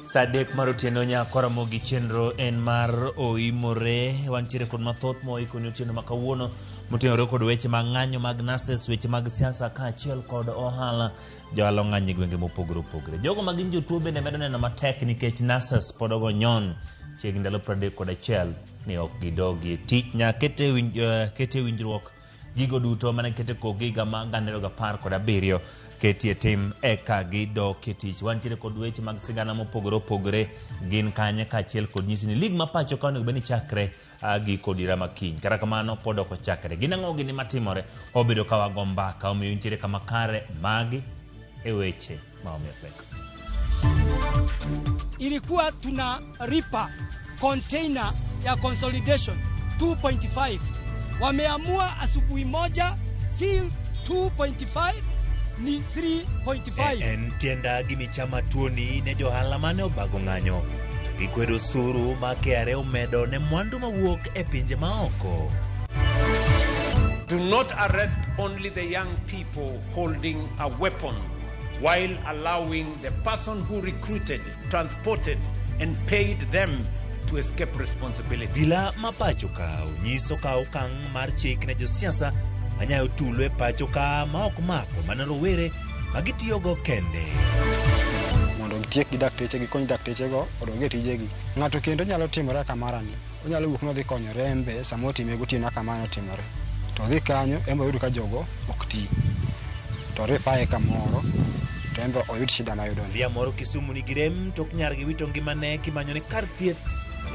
Sadek marotieno nyakora mogi chenro en mar oimore wantiere kod mathoth moiko ni otieno makawuono motenore kod weche mag ng'anyo mag nurses, weche mag siasa kaachiel kod ohala. Johala ng'anyo gwenge mopogore opogore. Jogo magin jotuo bende medo neno matek nikech nurses pod ogo nyon chiegni ndalo 31 ni ok gidogi tich. Nyakete winjruok gigo duto mane kete kogiga magandero ga 17 ketie tim eka gidok e tich. Wantiere kod weche mag sigana mopogore opogore gin kanye kaachiel kod nyisi ni lig mapacho ka onego beni chakre gi kodira makiny. Kata kamano pod ok ochakre. Gin ang'o gini matimore? Obedo ka wago mbaka omiyo nitiere kama kare magi e weche maomiyo pek. Ilikuwa tuna ripa container ya consolidation 2.5. Wameamua asubuhi moja si 2.5 ni 3.5. En tienda gimi chama tuoni ne johala mane obago ng'anyo. Gikwedo suru ma KRA omedo ne mwandu mawuok e pinje maoko. Do not arrest only the young people holding a weapon while allowing the person who recruited, transported and paid them to escape responsibility. Dila mapacho ka unyiso ka okang' mar chik ne josiasa manyayo tulo e pacho ka ma ok mako mana rowere magitiyogo kende. Mondo gitiek gi dakteche gi kony dakteche go odonge tijegi. Ng'ato kendo nyalo timore kamara ni. Onyalo wuok no dhi konyo rembe samo time gotieno kamano timore. To dhi kanyo embo yudo ka jogo ok ti. To refae kamoro to embo oyud shida mayudo. Lia moro Kisumu ni girem tok nyar gi wito ngimane kimanyo ne kar thieth.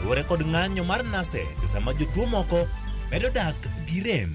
Luwore kod ng'anyo mar nurses sama jotuo moko medo dak gi rem.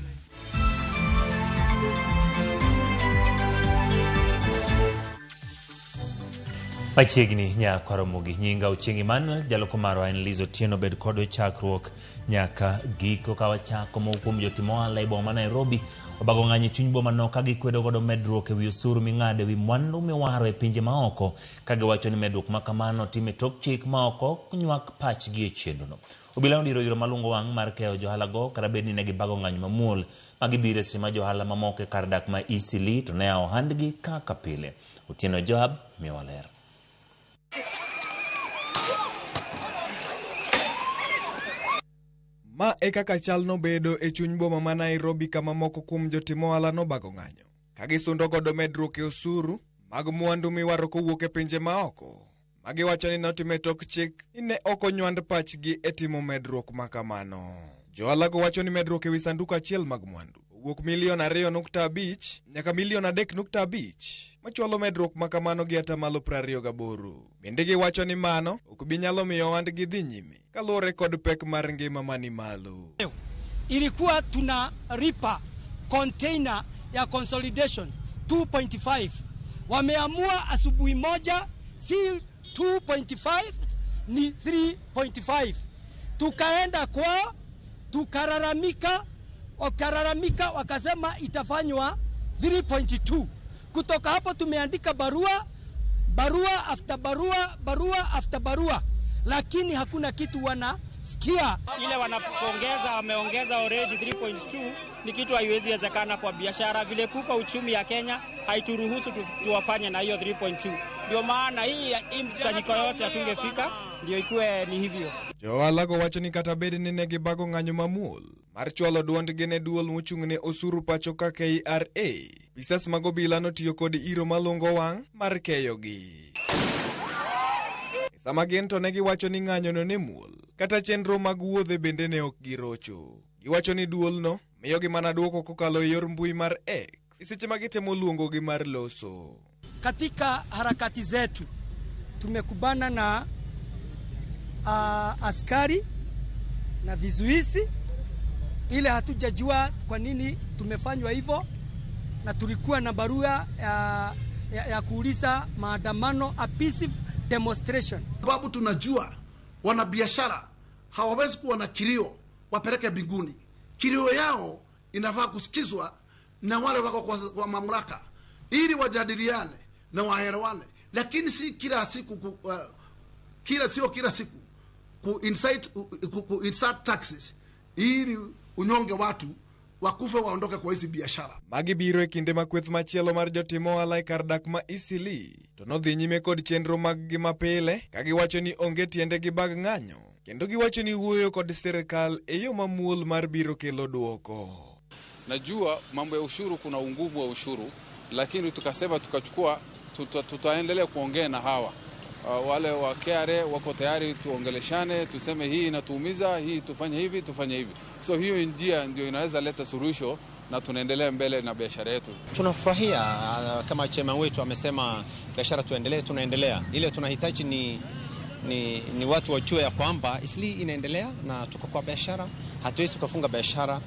Machiegni nyakora mogi nyinga Ochieng' Emmanuel jaloko marwa en Liz Otieno bed kod chakruok nyaka giko ka wachako kuom jotimo ohala e boma ma Nairobi obago ng'anyo chuny boma no ka gikwedo godo medruok e wi osuru ming'ado e wi mwandu miwaro e pinje maoko ka giwacho ni medruok ma kamano time tok chik maoko nywak pachgi e chenrono. Obila ondiro yiro malungo wang' mar keyo johala go kata bed ni ne gibago ng'anyo mamuol magibire sima johala mamoko e kar dak ma Eastleigh to ne ohandgi kaka pile. Otieno Joab miwaler. Ma e kaka chal no bedo e chuny boma ma Nairobi kama moko kuom jotimo ohala no bago ng'anyo ka gisundo godo medruok e osuru mag mwandu miwaro kowuok e pinje maoko magiwacho ni notime tok chik ni ne ok onywand pachgi e timo medruok ma kamano. Johala go wacho ni medruok e wi sanduku achiel mag mwandu owuok milion 2.5 nyaka milion 3.5 machwalo medruok ma kamano gi atamalo 28. Bende giwacho ni mano ok bi nyalo miyo ohandgi dhi nyime kaluwore kod pek mar ngima mani malo. Ilikuwa tuna ripa container ya consolidation 2.5. Wameamua asubuhi moja si 2.5 ni 3.5. Tukaenda kwao tukararamika wakasema itafanywa 3.2. Kutoka hapo tumeandika barua after barua, lakini hakuna kitu wanasikia. Ile wanapongeza wameongeza already 3.2 ni kitu haiwezi wezekana kwa biashara vile kuko uchumi ya Kenya haituruhusu tuwafanye na hiyo 3.2. Ndio maana hii msanyiko yote hatungefika, ndio ikuwe ni hivyo. Johala go wacho ni kata bed ni ne gibago ng'anyo mamuol mar chwalo duondgi ne duol mochung'ne osuru pacho ka KRA. Pisas mag obila notiyo kod iro malungo wang' mar keyogi. Sama gin to ne giwacho ni ng'anyono ne muol kata chenro mag wuodhe bende ne ok girocho. Giwacho ni duolno miyo gi mana duoko kokalo e yor mbui mar X seche ma gitemo luongo gi mar loso. Katika harakati zetu tumekubana na askari na vizuizi ile hatujajua kwa nini tumefanywa hivyo, na tulikuwa na barua ya kuuliza maandamano a peaceful demonstration. Sababu tunajua wanabiashara hawawezi kuwa na kilio wapeleke mbinguni. Kilio yao inafaa kusikizwa na wale wako kwa mamlaka ili wajadiliane na waelewane, lakini si kila siku kila siku ku insert taxes ili unyonge watu wakufe waondoke kwa hizi biashara. Magi biro e kinde ma kweth machielo mar jotimo ohala e kar dak ma Isili to nodhi nyime kod chenro mag gi mapile ka giwacho ni onge tiende gi bag ng'anyo, kendo giwacho ni wuoyo kod serikal e yo mamuol mar biro kelo duoko. Najua mambo ya ushuru, kuna ungumu wa ushuru, lakini tukasema tukachukua tutaendelea kuongea na hawa wale wa KRA wako tayari tuongeleshane, tuseme hii inatuumiza, hii tufanye hivi. So hiyo ndio inaweza leta suluhisho na tunaendelea mbele na biashara yetu. Tunafurahia kama chema wetu amesema biashara tunaendelea. Ile tunahitaji ni watu wajue ya kwamba Isli inaendelea na tuko kwa biashara, hatuwezi tukafunga biashara,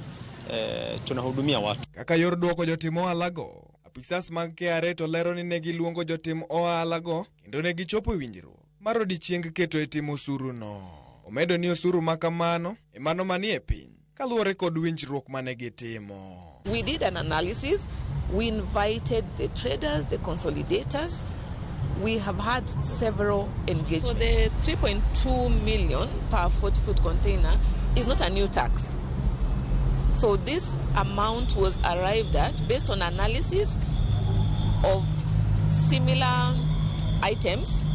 tunahudumia watu. Kaka yor duoko jotimo ohalago, apisas mag KRA to lero ni negi luongo jotim ohalago kendo negi chopo winjruok mar odiechieng keto e timo osuru no. Omedo ni osuru makamano e mano manie piny kaluwore kod winjruok manegi timo. We did an analysis. We invited the traders, the consolidators. We have had several engagements. So the 3.2 million per 40-foot container is not a new tax. So this amount was arrived at based on analysis of similar items,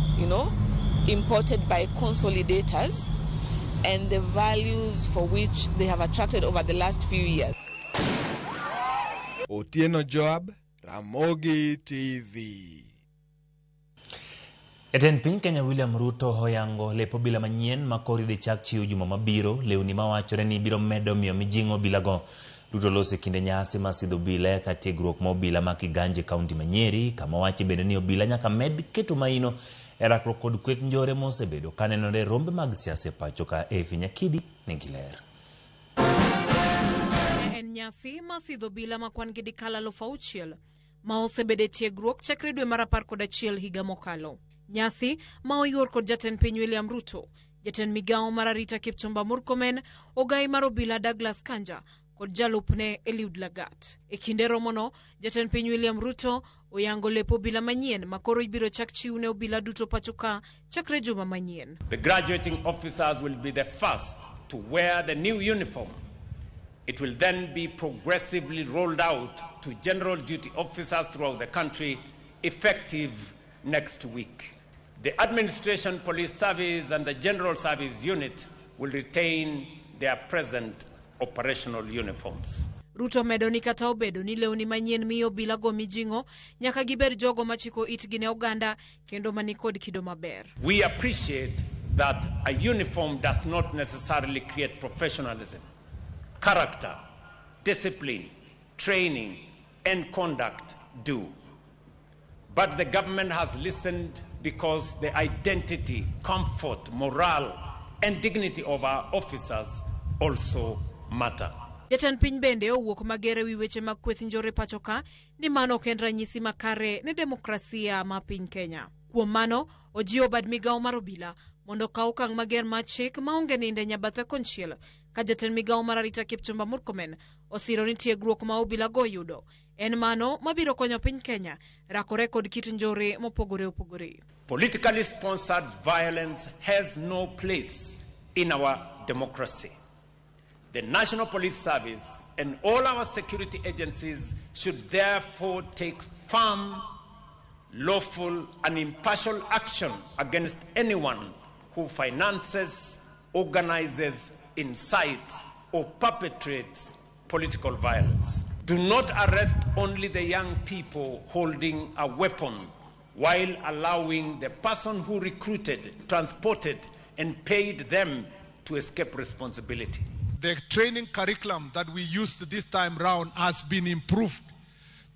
imported by consolidators and the values for which they have attracted over the last few years. Otieno Joab, Ramogi TV. Jatend piny Kenya William Ruto hoyango lepo bila manyien makori de chak chiwo juma mabiro lewni mawachore ni biro medo miyo mijingo bilago. Ruto lose kinde nyasi masidho bila ka tiegruok mobila ma Kiganje kaunti ma Nyeri kama wache bende ni obila nyaka med keto maino e rakruok kod kweth njore mosebedo kanenore rombe mag siasa pacho ka Efi Nyakidi nigi ler. En nyasi masidho bila makwan gi dikala 6,000 ma osebede tiegruok chakre dwe mar 11 higa mokalo. Nyasi ma oyor kod jatend piny William Ruto, jatend migawo mar arita Kipchumba Murkomen, ogai mar obila Douglas Kanja kod jalupne Eliud Lagat. E kinde romono, jatend piny William Ruto oyango lepo obila manyien makoro ibiro chak chiw ne obila duto pachoka chakre juma manyien. The graduating officers will be the first to wear the new uniform. It will then be progressively rolled out to general duty officers throughout the country, effective next week. The Administration Police Service and the General Service Unit will retain their present operational uniforms. Ruto medo ni kata obedo ni lewni manyien miyo obila go mijingo nyaka giber jogo machiko itgi ne oganda kendo manikod kido maber. We appreciate that a uniform does not necessarily create professionalism. Character, discipline, training, and conduct do. But the government has listened because the identity, comfort, morale, and dignity of our officers also matter. Jatend piny bende owuok magere wi weche mag kweth njore pachoka ni mano ok en ranyisi makare ne demokrasia ma piny Kenya. Kuom mano, ojiwo bad migawo mar obila mondo kaw okang' mager mar chik maonge ninde nyabathe konchiel ka jatend migawo mar arita Kipchumba Murkomen osiro ni tiegruok ma obila go yudo en mano mabiro konyo piny Kenya rakore kod kit njore mopogore opogore. Politically sponsored violence has no place in our democracy. The National Police Service and all our security agencies should therefore take firm, lawful, and impartial action against anyone who finances, organizes, incites, or perpetrates political violence. Do not arrest only the young people holding a weapon while allowing the person who recruited, transported, and paid them to escape responsibility. The training curriculum that we used this time round has been improved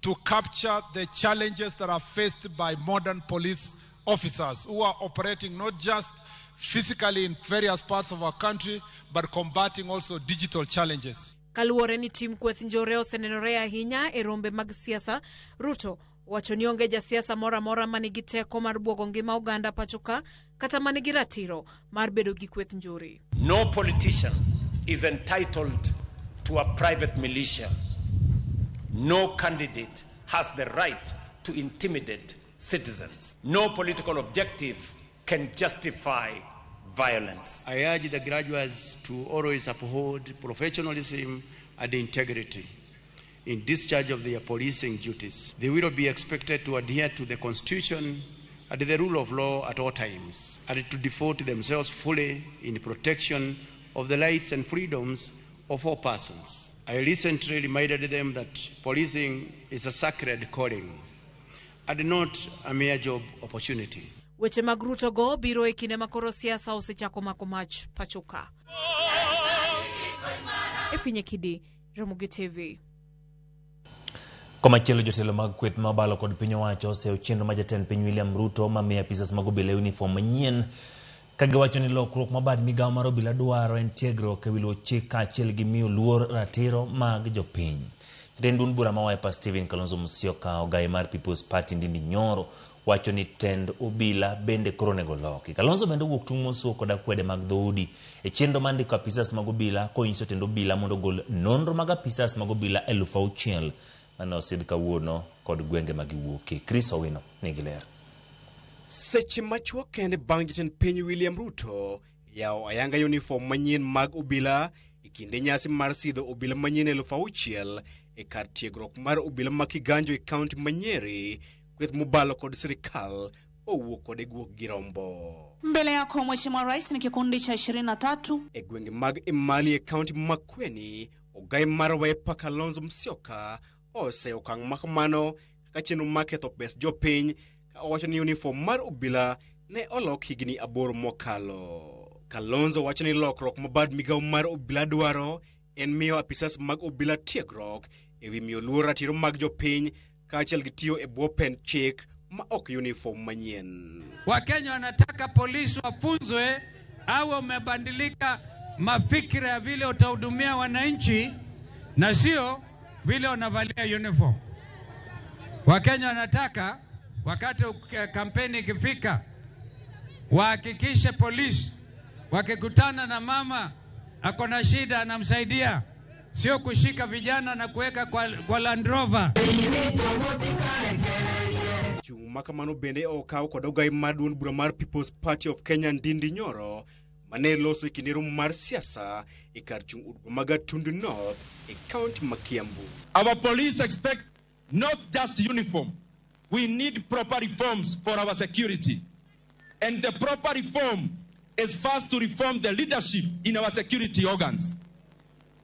to capture the challenges that are faced by modern police officers who are operating not just physically in various parts of our country, but combating also digital challenges. Kaluwore ni tim kweth njore osenenore ahinya e rombe mag siasa, Ruto wacho ni onge ja siasa mora mora manigi teko mar buogo ngima oganda pachoka kata manigi ratiro mar bedo gi kweth njore. No politician is entitled to a private militia. No candidate has the right to intimidate citizens. No political objective can justify violence. I urge the graduates to always uphold professionalism and integrity. in discharge of their policing duties. They will be expected to adhere to the Constitution and the rule of law at all times, and to devote themselves fully in protection of the rights and freedoms of all persons. I recently reminded them that policing is a sacred calling and not a mere job opportunity. Weche mag Ruto go biro e kinde makoro siasa osechako mako mach pachoka. Efinye Kidi, Ramogi TV. Komachielo jotelo mag kweth mabalo kod piny owacho oseo chenro ma jatend piny William Ruto mamiyo apisas mag obila uniform manyien kagiwacho ni lokruok mabad migawo mar obila dwaro en tiegruok e wilo chik kaachiel gi miyo luor ratiro mag jopiny. Jatend bura ma Wiper Stephen Kalonzo Musyoka ogai mar People's Party Ndindi Nyoro wacho ni tend obila bende koro nego loki. Kalonzo bende wuok tung' mosuo koda kwede mag dhoudi e chenro mandiko apisas mag obila konyiso tend obila mondo gol nonro mag apisas mag obila 6,000 manosid kawuono kod gwenge magiwuoke. Chris Owino nigi ler. Seche machuok kende bang' jatend piny William Ruto yao ayanga uniform manyien mag obila e kinde nyasi mar sidho obila manyien 6,000 e kar tiegruok mar obila ma Kiganjo e kaunti ma Nyeri. Kweth mobalo kod sirikal owuok kod guok girombo. Mbele yako Mheshimiwa Rais ni kikundi cha 23 e gwenge mag Emali e kaunti Makueni. Ogai mar Wiper Kalonzo Musyoka ose okang' makamano kaka chenro maketho pes jopiny ka owacho ni uniform mar obila ne olok higni 8 mokalo. Kalonzo wacho ni lokruok mabad migawo mar obila dwaro en miyo apisas mag obila tiegruok e wi miyo luor ratiro mag jopiny kaachiel gi tiyo e bwo pen chik ma ok uniform manyien. Wakenya wanataka polisi wafunzwe au wamebadilika mafikira ya vile utahudumia wananchi na sio vile wanavalia uniform. Wakenya wanataka wakati kampeni ikifika wahakikishe polisi wakikutana na mama akona shida anamsaidia, sio kushika vijana na kuweka kwa Land Rover. Makamano bende okaw kod ogai maduong' bura mar People's Party of Kenya Ndindi Nyoro mane loso kinero mar siasa e kar chung' Magatundu North e county ma Kiambu. Our police expect not just uniform. We need proper reforms for our security. And the proper reform is first to reform the leadership in our security organs.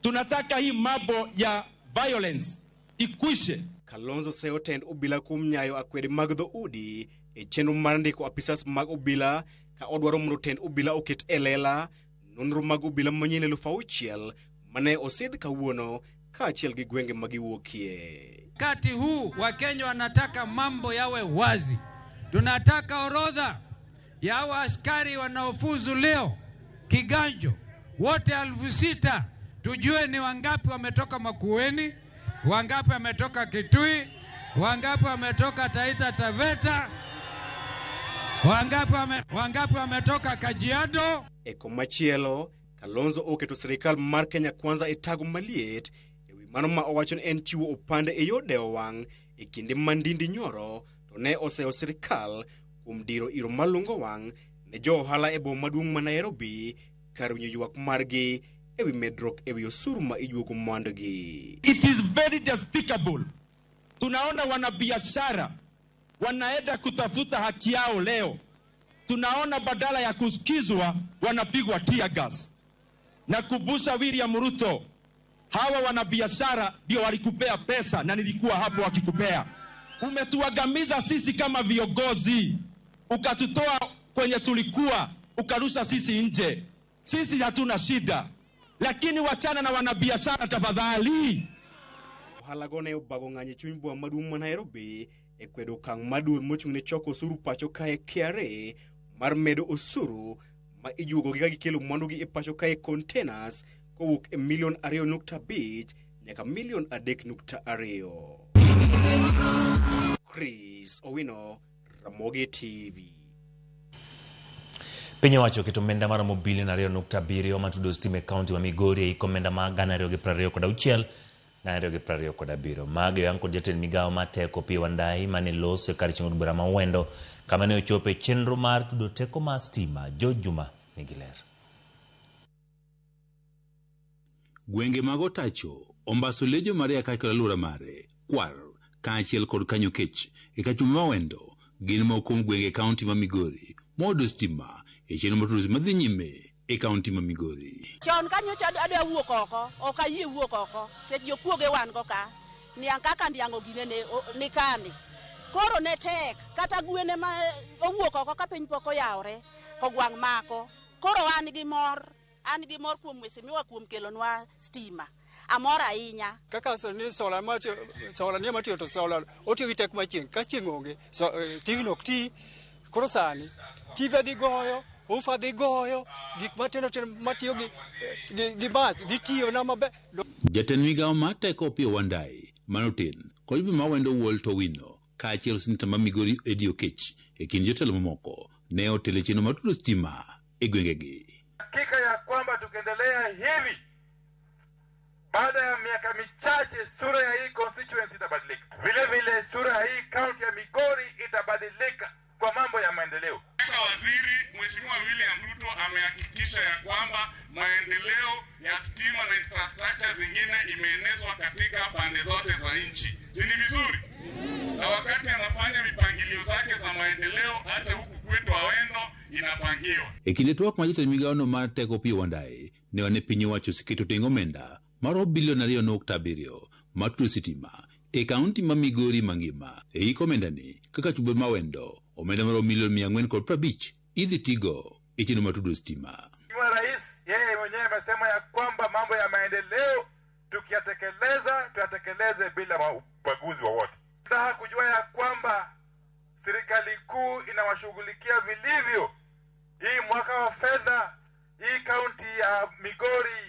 Tunataka hii mambo ya violence ikwishe. Kalonzo seo tend obila kum nyayo akwede mag dhoudi e chenro mar ndiko apisas mag obila ka odwaro mondo tend obila oket elela nonro mag obila manyien 6,000 mane osidh kawuono kaachiel gi gwenge magiwuokie. Wakati huu Wakenya wanataka mambo yawe wazi. Tunataka orodha ya hawa askari wanaofuzu leo Kiganjo wote 6,000, tujue ni wangapi wametoka Makueni, wangapi wametoka Kitui, wangapi wametoka Taita Taveta, wangapi wametoka Kajiado. Eko machielo, Kalonzo oketo sirikal mar Kenya Kwanza e tago maliet e wi mano ma owacho en chiwo opande e yode wang' e kinde Ndindi Nyoro to ne oseo sirikal kuom diro iro malungo wang' ne jo ohala e boma maduong' ma Nairobi kar winjo ywak margi e wi medruok e wi osuru ma ijuogo mwandogi. It is very despicable. Tunaona wanabiashara wanaenda kutafuta haki yao leo. Tunaona badala ya kusikizwa wanapigwa tear gas. Na kumbusha William Ruto, hawa wanabiashara ndio walikupea pesa na nilikuwa hapo wakikupea. Umetuagamiza sisi kama viongozi, ukatutoa kwenye tulikuwa, ukarusha sisi nje. Sisi hatuna shida, lakini wachana na wanabiashara tafadhali. Halagone obago ng'anye chuny boma maduong' ma Nairobi e kwedo okang' maduong' mochung' ne choko osuru pacho kae KRA mar medo osuru ma ijuogo gi ka gikelo mwandugi e pacho kae containers kowuok e milion 2.5 nyaka milion 3.2. Chris Owino, Ramogi TV. Piny owacho keto omenda maromo bilion 2.7 matudo stima e kaunti ma Migori iko omenda ma 226 na 227. Magi yang kod jatend migawo mateko Opiyo Wandayi mane loso e kar chieng' od bura ma Wendo kama ne ochopo e chenro mar tudo teko mar stima. George Juma nigi ler. Gwenge mag Otacho, Ombasulejo Maria Kakala Lura Mare, Kwar, Kachiel kod Kanyo Kech, Ekachuma Mawendo, gin moko kuom gwenge kaunti ma Migori, modo stima, chenro moturuzi madhi nyime e kaunti ma Migori. Chon kanyo adwa wuok oko, ok ayie wuok oko, kech jokuoge wan go ka. Niang kaka ndiango gine ni kani. Koro ne tek, kata gwene ma owuok oko ka piny pok oyawre, ogwang' mako. Koro an gi mor kuom wese miwa kuom kelonwa stima. Amor ahinya. Kaka ni solar ni matiyo to solar otiyo gi tek machieng' ka chieng' onge TV nok ti koro sani TV dhi goyo ufa dhi goyo gik matindo matiyo gi bat dhi tiyo na maber. Jatend migawo mar teko Opiyo Wandayi manotin kod bi Mawendo Walter Owino kaachiel sinta ma Migori Eddie Okech e kind jotelo mamoko ne otelo chenro mar tudo stima e gwengegi. Hakika ya kwamba tukiendelea hivi baada ya miaka michache sura ya hii constituency itabadilika. Vile vile sura ya hii county ya Migori itabadilika kwa mambo ya maendeleo. Waziri Mheshimiwa William Ruto amehakikisha ya kwamba maendeleo ya stima na infrastructure zingine imeenezwa katika pande zote za nchi. Si ni vizuri? Na wakati anafanya mipangilio zake za maendeleo hata huku kwetu Awendo inapangiwa. Ekinde twak ma jatend migawono mar teko Opiyo Wandayi ne wane piny owacho siketo tengo omenda maro bilion 2.7 mar tudo sitima e kaunti ma Migori mangima. E hiko omendani kaka chube Mawendo omenda maro milion 450 idhi tigo e chenro mar tudo stima. Mheshimiwa Rais yeye mwenyewe amesema ya kwamba mambo ya maendeleo tuyatekeleze bila ubaguzi wowote. Nataka kujua ya kwamba serikali kuu inawashughulikia vilivyo. Hii mwaka wa fedha hii kaunti ya Migori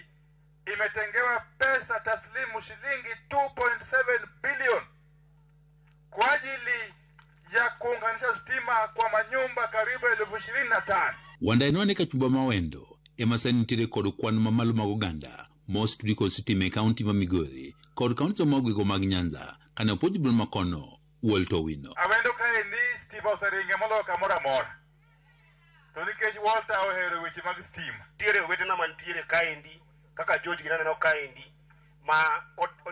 imetengewa pesa taslimu shilingi 2.7 bilion kwa ajili ya kuunganisha stima kwa manyumba karibu 25,000. Wandayi nwane ka chumba Mawendo ema sani nitiere kod kwan mamalo mag oganda mostudi kod sitima e kaunti ma Migori kod kaunti mamoko mag Nyanza kane opoj bron makono Walter Owino. Awendo kaendi stima oseringe moloyo kamoro amora. To nikech Walter ohero weche mag stima. Tiere wetena mantiere kaendi kaka George ginaneno kaendi ma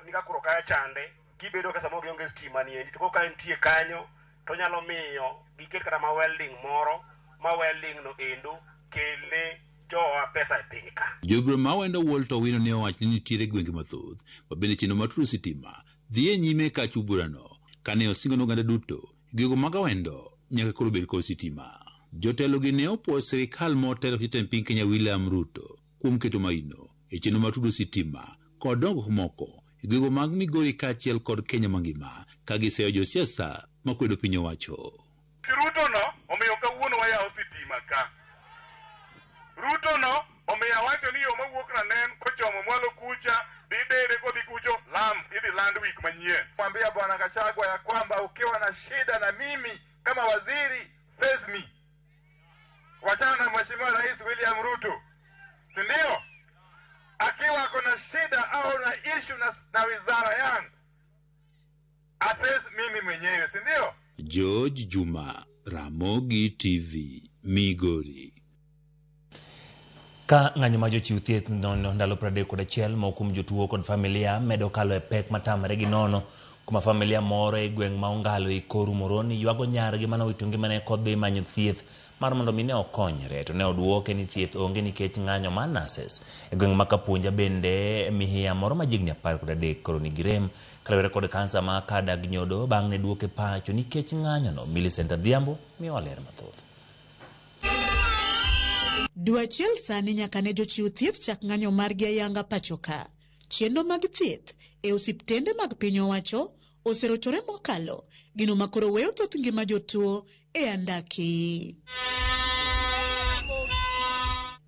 nika kuro kaya chande gibedo ka samo gionge stima ni endi to ko kaentie kanyo to nyalo miyo giket kata ma welding moro ma welding no endo kelne jowa pesa e piny ka. Jobro Mawendo Walter Owino ne owacho ni nitiere gwenge mathoth ma bende chenro mar tudo sitima dhi e nyime ka chuburano kane osingo n'oganda duto gwego mag Awendo nyaka koro bed kod sitima. Jotelo gi ne opuoyo sirikal motelo jatend piny Kenya William Ruto kuom keto maino e chenro mar tudo sitima kod dongruok moko e gwego mag Migori kaachiel kod Kenya mangima ka giseyo josiasa makwedo piny owacho. Ruto no omiyo kawuono wayawo sitima ka. Ruto no omiyo wacho ni yo mawuok Ranen kochomo mwalo kucha didere kodhi kucho idhi land week manyien. Mwambia Bwana Gachagua ya kwamba ukiwa na shida na mimi kama waziri face me. Wachana na Mheshimiwa Rais William Ruto. Si ndio? Akiwa kuna shida au na issue na wizara yangu aface mimi mwenyewe, si ndio? George Juma, Ramogi TV, Migori. Ka ng'anyo ma jochiw thieth nono ndalo 31 ma okum jotuo kod familia medo kalo e pek matamre gi nono kuma familia moro e gweng' ma Ongalo e Koru Moroni ywago nyargi mano wito ngimane kodhi manyo thieth mar mondo mine okonyre to ne oduoke ni thieth onge nikech ng'anyo mar nurses e gweng' ma Kapuonja bende mihiya moro majiegni 13 koro nigi rem kalure kod kansa ma kadag nyodo bang' ne duoke pacho nikech ng'anyo no. Millicent Adhiambo miyo ler mathoth. Dwe achiel sani nyaka ne jochiw thieth chak ng'anyo margi ayanga pachoka. Chenro mag thieth e osiptende mag piny owacho oserochore mokalo gino makoro weyo thoth ngima jotuo e andaki.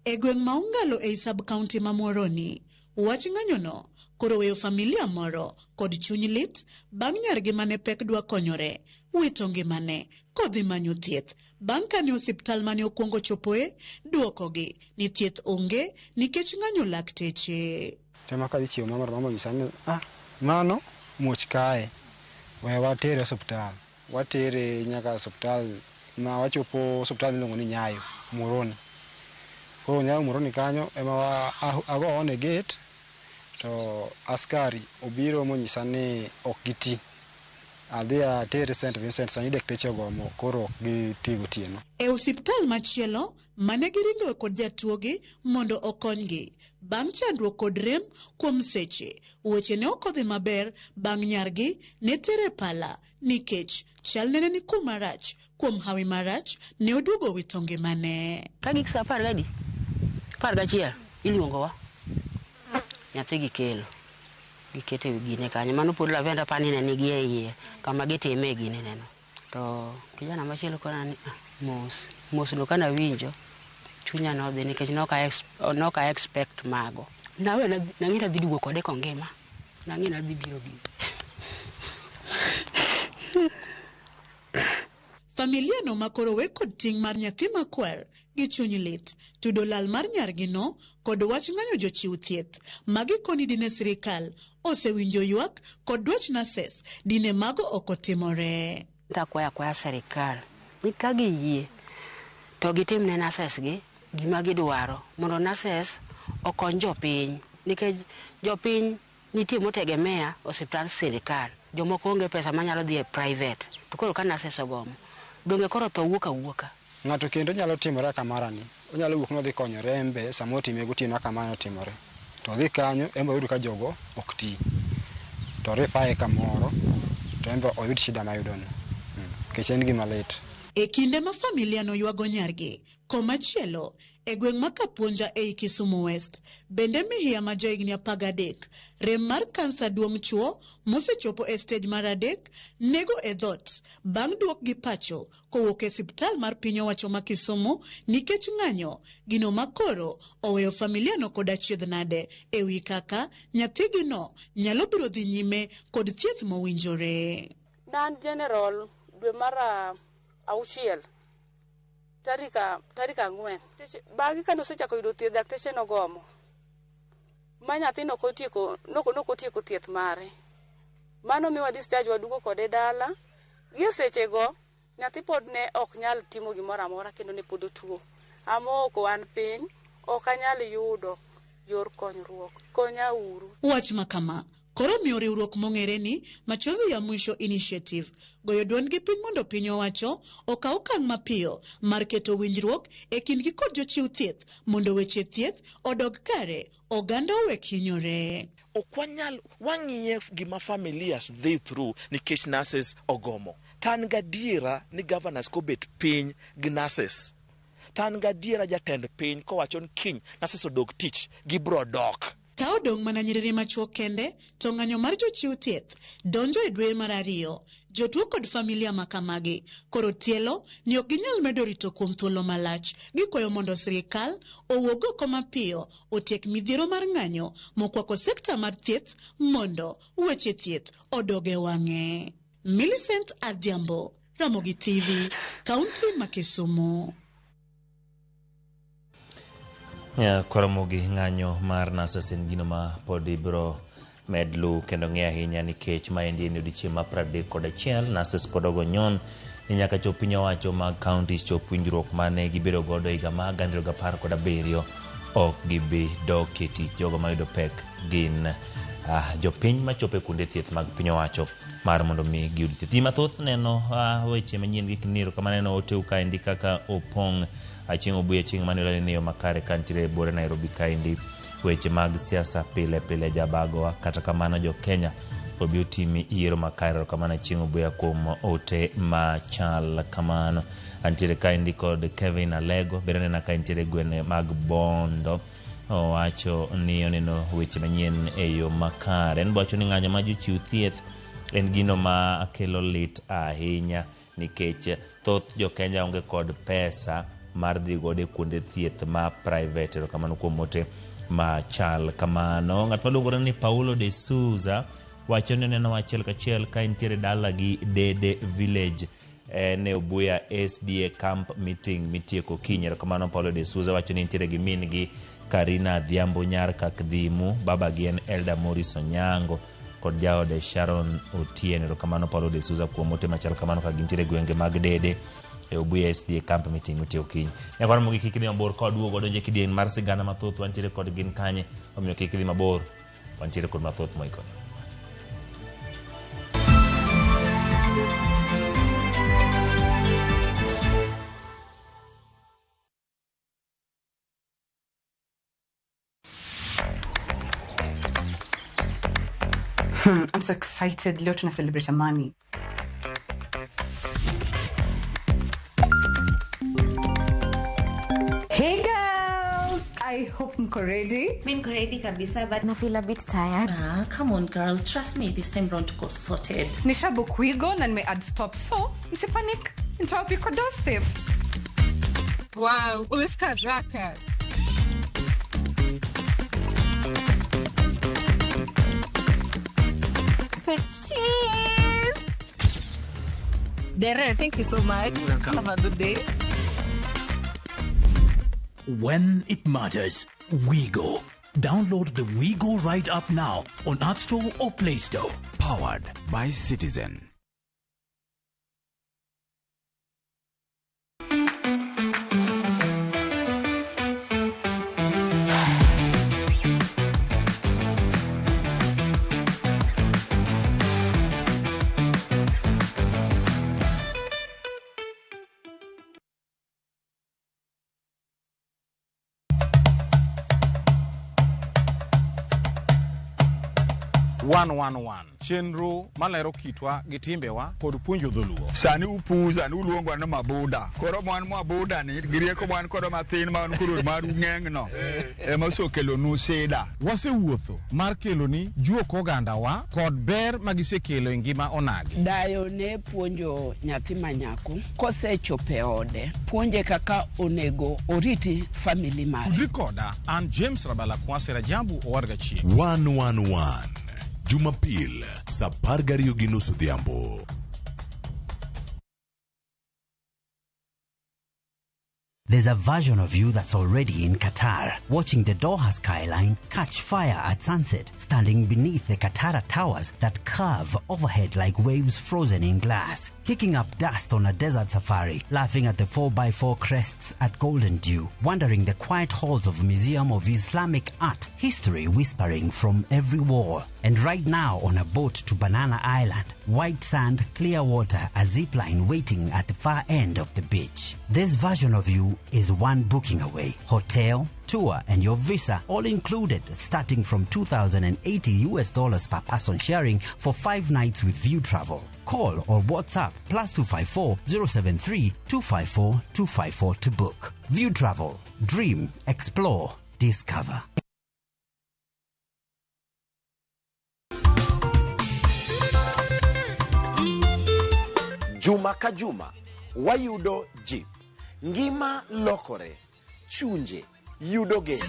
E gweng' ma Ongalo e sub-county ma Muhoroni, wach ng'anyono koro weyo familia moro kod chuny lit bang' nyargi mane pek dwa konyore wito ngimane kodhi manyo thieth bang' kane osiptal mane okuongo chopoe duokogi ni thieth onge nikech ng'anyo lakteche. Tema ka dichiwo mama gisani mano muoch kae we watere hospital watere nyaka hospital ma wachopo hospital miluongo ni Nyayo Muhoroni. Koro Nyayo Muhoroni kanyo ema ago on gate to askari obiro monyisa ni ok giti. Adhi atere St. Vincent sani dakteche gomo koro ok giti gotieno. E osiptal machielo mane giringo kod jatuogi mondo okonygi bang' chandruok kod rem kuom seche, weche ne okodhi maber bang' nyargi ne tere pala nikech chal nene ni kuma rach kuom hawi marach ne oduogo wito ngimane. Ka gik sa 11 iluongowa nyathi gikelo gikete wigine kanyo mano pod lavenda pani ne nigi e iye kama gitime gine neno to kijana machielo kona ni mos no kana winjo chunya no dhi nikech noka expect mago nawe nang'ina dhi dugo kode kongima nang'ina dhi biro gi Familia no makoro we kod ting' mar nyathi makwar gi chuny lit tudo lal mar nyargi no kod wach ng'anyo jochiw thieth magi koni dine sirikal osewinjo ywak kod dwach nases dine mago okotimore. Takwaya sirikal ni ka giyie to gitim ne nases gi gima gidwaro mondo nases okony jopiny nikech jopiny nitie motegemea osiptal sirikal jomoko onge pesa manyalo dhi e private to koro ka nases ogomo donge koro to wuoka ng'ato kendo nyalo timore kamarani onyalo wuok no dhi konyo rembe samo time gotieno kamano timore to dhi kanyo embo yudo ka jogo ok ti to rifae kamoro to embo oyud shida mayudono kech en gima lit. E kinde ma familia no ywago nyargi komachielo e gweng' ma Kapuonja ei Kisumu West bende mihiya ma johigni 13 rem mar kansa duong' chuo mosechopo e stage mar 3 nego e dhot bang' duok gi pacho kowuok e siptal mar piny owacho ma Kisumu nikech ng'anyo gino makoro oweyo familia no kod achiedh nade e wi kaka nyathigi no nyalo biro dhi nyime kod thieth mowinjore. Nan general dwe mar 6 tarika 4 bagi kano sechako yudo thieth dakteche nogomo ma nyathi nokotieko thieth mare mano miwa discharge wadugo kode dala gi sechego nyathi pod ne ok nyal timo gimoro amora kendo ne pod otuo amoko wan piny ok anyal yudo yor konyruok konya uru. Wach makama koro miyo riwruok mong'ere ni Machozi ya Mwisho Initiative goyo duondgi piny mondo piny owacho okaw okang' mapiyo mar keto winjruok e kindgi kod jochiw thieth mondo weche thieth odog kare oganda owek hinyore. Okwanyal wang'iye gima familias dhi through nikech nurses ogomo. Tan gadiera ni governors kobet piny gi nurses. Tan gadiera jatend piny kowacho ni kiny nurses odog tich gibro dok. Ka odong' mana nyiriri machuo kende to ng'anyo mar jochiw thieth donjo e dwe mar 2 jotuo kod familia makamagi koro tielo ni ok ginyal medo rito kuom thuolo malach gikwayo mondo sirikal owuog oko mapiyo otiek midhiero mar ng'anyo mokwako sekta mar thieth mondo weche thieth odoge wang'e. Millicent Adhiambo, Ramogi TV, Kaunti ma Kisumu. Koromogi ng'anyo mar nurses en gino ma pod ibro medlu kendo ng'e ahinya nikech maendi en odiochieng' ma 31 nurses pod ogo nyon ni nyaka chop piny owacho mag counties chop winjruok mane gibedo godo higa ma 2017 ok gibi dok e tich. Jogo mayudo pek gin jopiny machopo kuonde thieth mag piny owacho mar mondo mi giyud thieth. Ji mathoth neno weche manyien gi kiniro kama neno oteu kaendi kaka opong' chieng' obuya chieng' manelo ni yo makare kantiere bore Nairobi kaendi weche mag siasa pile pile jabagowa kata kamano jo Kenya obi otimi yiero makare kamano chieng' obuya kuom ote machal kamano. Antiere kaendi kod Kevin Alego bere nena kaentiere gwene mag Bondo owacho ni oneno weche manyien e yo makare. En bowacho ni ng'anyo ma jochiw thieth en gino ma kelo lit ahinya nikech thoth jo Kenya onge kod pesa mar dhi gode kuonde thieth ma private kamano kuom ote machal kamano. Ng'at maluongore ni Paulo de Souza wacho ni neno achiel kachiel ka intiere dala gi Dede Village ne Obuya SDA camp meeting mitieko kinyero kamano. Paulo de Souza wacho ni intiere gi min gi Karina Adhiambo nyar Kakdhimu, baba gi en Elda Morris Onyango kod jaode Sharon Otieno kamano. Paulo de Souza kuom ote machal kamano ka gintiere gwenge mag Dede e Obuya SDA camp meeting mitieko kiny. Nyakwana mogi kik dhi mabor ka waduogo donje kidieny mar sigana mathoth wantiere kod gin kanye omiyo kik dhi mabor wantiere kod mathoth moiko. I'm so excited. Leo tuna celebrate Amani. Hey girls, I hope mko ready. Niko ready kabisa, but I feel a bit tired. Come on girl, trust me, this time round tuko sorted. Nishabook Wigo na nime add stop, so msipanic, nitawapika doorstep. Wow, umefika haraka. Cheers! Dere, thank you so much. Welcome. Have a good day. When it matters, Wigo. Download the Wigo right app now on App Store or Play Store. Powered by Citizen. Chenro malero kitwa gi timbewa kod puonjo dholuo. Sani upuza ni uluongwa na mabuda. Koro mwan mabuda ni girieko mwan koro mathin man kuro maru ng'eng'no. Ema sokelo nuseda. Wasewuotho mar kelo ni juok ogandawa kod ber magisekelo e ngima onagi. Dayo ne puonjo nyathi manyako kosechope ode. Puonje kaka onego oriti family mare. Udrikoda an James Rabala Kwase Rajabu owarga chien. 111 Jumapil, sa 10:30 odhiambo. There's a version of you that's already in Qatar, watching the Doha skyline catch fire at sunset, standing beneath the Qatar towers that curve overhead like waves frozen in glass, kicking up dust on a desert safari, laughing at the 4x4 crests at Golden Dew, wandering the quiet halls of a museum of Islamic art, history whispering from every wall. And right now on a boat to Banana Island, white sand, clear water, a zipline waiting at the far end of the beach. This version of you is one booking away. Hotel, tour, and your visa all included, starting from $2,080 per person, sharing for 5 nights with View Travel. Call or WhatsApp +254 073 254 254 to book. View Travel. Dream, explore, discover. Juma ka juma wayudo jip, ngima lokore, chunje yudo geno.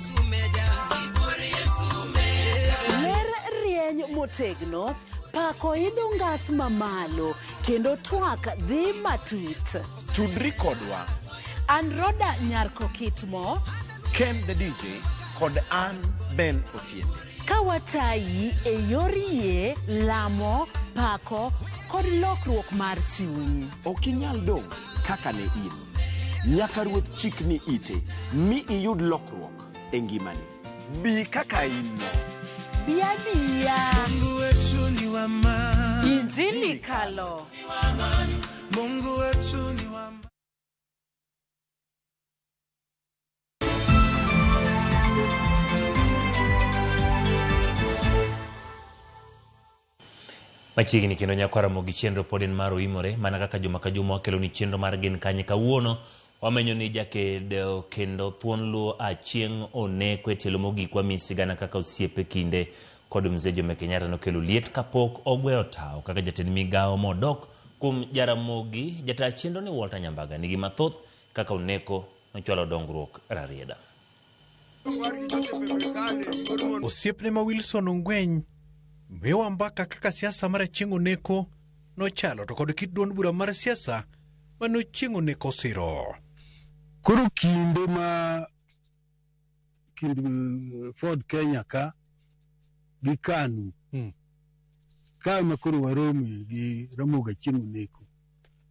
Ler rieny motegno, pako idho ngas mamalo, kendo twak dhi matut. Tudri kodwa An Roda Nyarko Kitmo, Ken the DJ kod an Ben Otiende. Kawatayi e yor yie, lamo, pako, kod lokruok mar chuny. Okinyal dong kaka ne in. Nyaka ruoth chikni ite, mi iyud lokruok e ngimani. Bi kaka in no. Biadia. Mungu wetu ni wa amani. Injili kalo. Mungu wetu ni wa amani. Machiegni kendo nyakwara gi chenro pod en mar oimore, mana kaka juma ka juma wakelo ni chenro mar Gin Kanye. Kawuono wamenyo ni jakedo kendo thuon luo Achieng' Oneko e tielo mogik wami sigana kaka osiepe kinde kod mzee Jomo Kenyatta nokelo liet kapok ogweyo tao kaka jatend migawo modok kuom Jaramogi. Jata chenro ni Walter Nyambaga nigi mathoth kaka Oneko nochwalo dongruok Rarieda. Osiepne ma Wilson Ongweny miwa mbaka kaka siasa mar Achieng' Oneko nochalo to kod kit duond bura mar siasa mano Achieng' Oneko siro. Koro kinde ma Ford Kenya ka gi KANU ka ma koro warome gi Ramogi Achieng' Oneko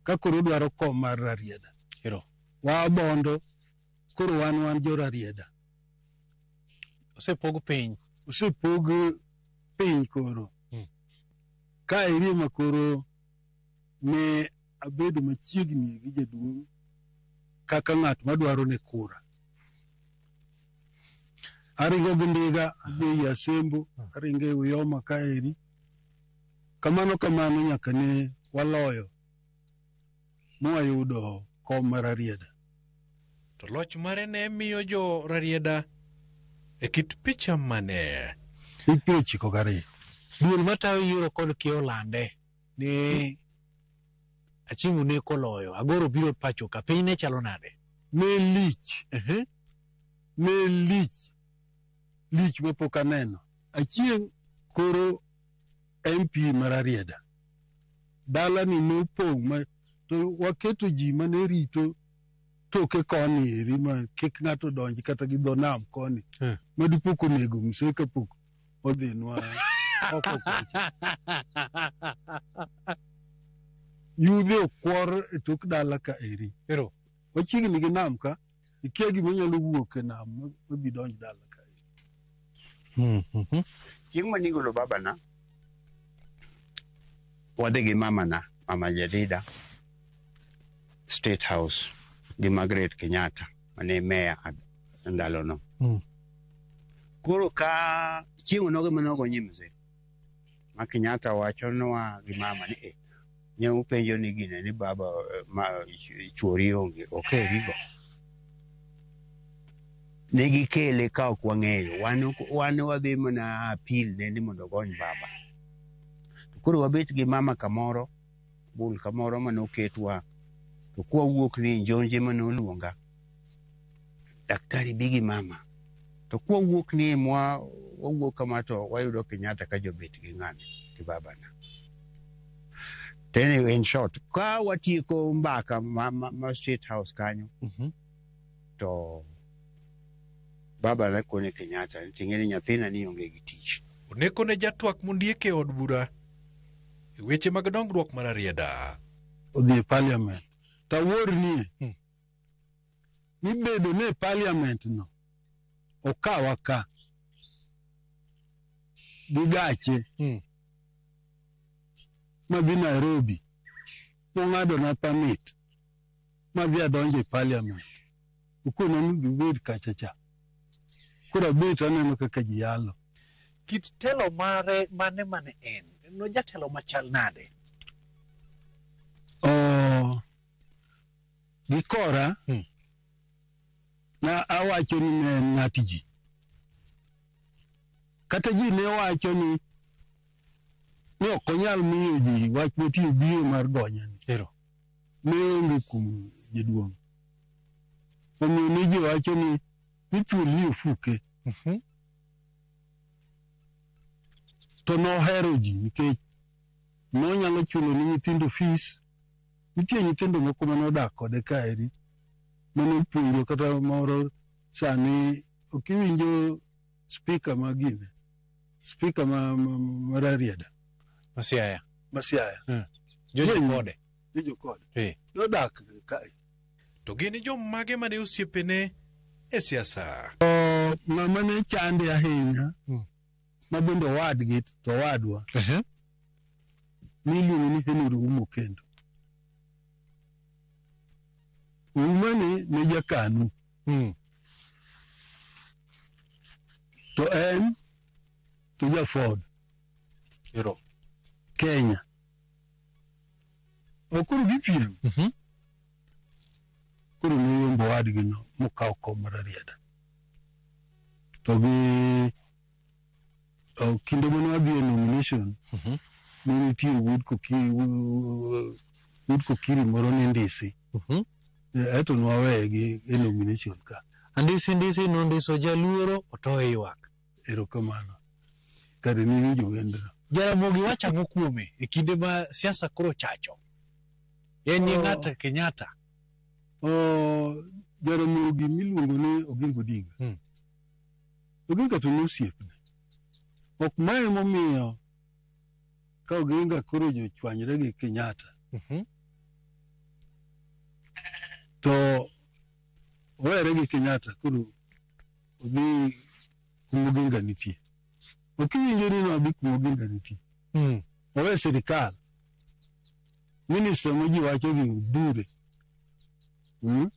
ka koro dwaro kom mar Rarieda. Wa bondo koro wan jo Rarieda. Osepog piny. Osepog piny koro ka iri ma koro ne abedo machiegni gi jaduong' kaka ng'at madwaro ne kura. Aringo gi ndiga adhi Asembo, aringo e Uyoma ka eri. Kamano nyaka ne waloyo mwayudo kom mar Rarieda. To loch mare ne miyo jo Rarieda e kit picha mane? Piero chiko gari. Duol matayo yiero kod Kiolande ni Aching'o Neko loyo. Agoro biro pacho ka piny ne chalo nade? Ne lich. Ne lich. Lich mapok aneno. Achieng' koro MP mar Rarieda. Dala ni nopong' ma to waketo ji mane rito toke koni eri ma kik ng'ato donji kata gi dho nam koni. Madipok onego mse kapok odhinwa oko kocha. Yudhe okwor e tok dala ka eri. Wachiegni gi nam ka, ikia gima nyalo wuok e nam mabi donj dala ka eri. Chieng' manigolo babana, wadhi gi mamana, Mama Jadida, State House, gi Margaret Kenyatta, mane meya ndalono. Koro ka chieng' nogo manogo nyimze, ma Kenyatta wachonwa gi mama ni nyau penjo ni gine ni baba chuori onge, okerigo. Negi kele ka ok wang'eyo, wan wadhi mana apil ne ni mondo gony baba. Koro wabet gi mama kamoro, bul kamoro manoketwa, to kwa wuok ni Njonje manoluonga, daktari bigi mama. To kwa wuok ni wawuok kama to wayudo Kenyatta ka jobet gi ng'ani gi babana. Then in short, ka watieko mbaka ma State House kanyo, to baba na kone Kenyatta, ting'eni nyathina ni onge gi tich. Oneko ne jatwak mondieke od bura e weche mag dongruok mar Rarieda. Odhi e parliament. Tawuor ni bedo ne parliament no okawa ka gi gache madhi Nairobi mong'ado na permit madhi adonje parliament ukono nudhi bed kachacha. Kura bet aneno kaka ji yalo. Kit telo mare mane en? No jatelo machal nade? Gikora na awacho ni ne ng'at ji. Kata ji ne wacho ni ok onyal miyo ji wach motiyo biro mar gonya ni. Ne onge kuom jaduong'. Omiyo ne ji wacho ni thuol ni ofuke. To nohero ji nikech nonyalo chulo ni nyithindo fees. Nitie nyithindo moko manodak kode kaeri manopuonjo kata moro sani okiwinjo speaker magine. Speaker ma Rarieda. Masiaya. Jojo kode. Nodak kae. To gini jomage mane osiepene e siasa? Ng'ama ne chande ahinya, ma bende owadgi to owadwa, niluongo ni Henry Umo kendo. Umani ne jakanu. To en to jafod. Kenya. Okuru gipiem. Kuru ne yombo wadgi no mokaw kom mar Rarieda. To gi kinde mane wadhi e nomination, ne nitie Wood Kokiri moro ni ndisi. Eto nwaweye gi e nomination ka. Ndisi nondiso jaluoro otoe ywak. Erokamano. Kare ni winjo wendno. Jaramogi wacho ang'o kuome e kinde ma siasa koro chacho? En ni ng'at Kenyatta. Jaramogi miluongo ni Oginga Odinga. Oginga to nosiepne. Ok mae momiyo ka Oginga koro jochwanyre gi Kenyatta. To owere gi Kenyatta koro odhi kuma Oginga nitie. Ukiwinjo ni no bik moginda niti. Owe sirikal. Minister moji wacho gi dure. No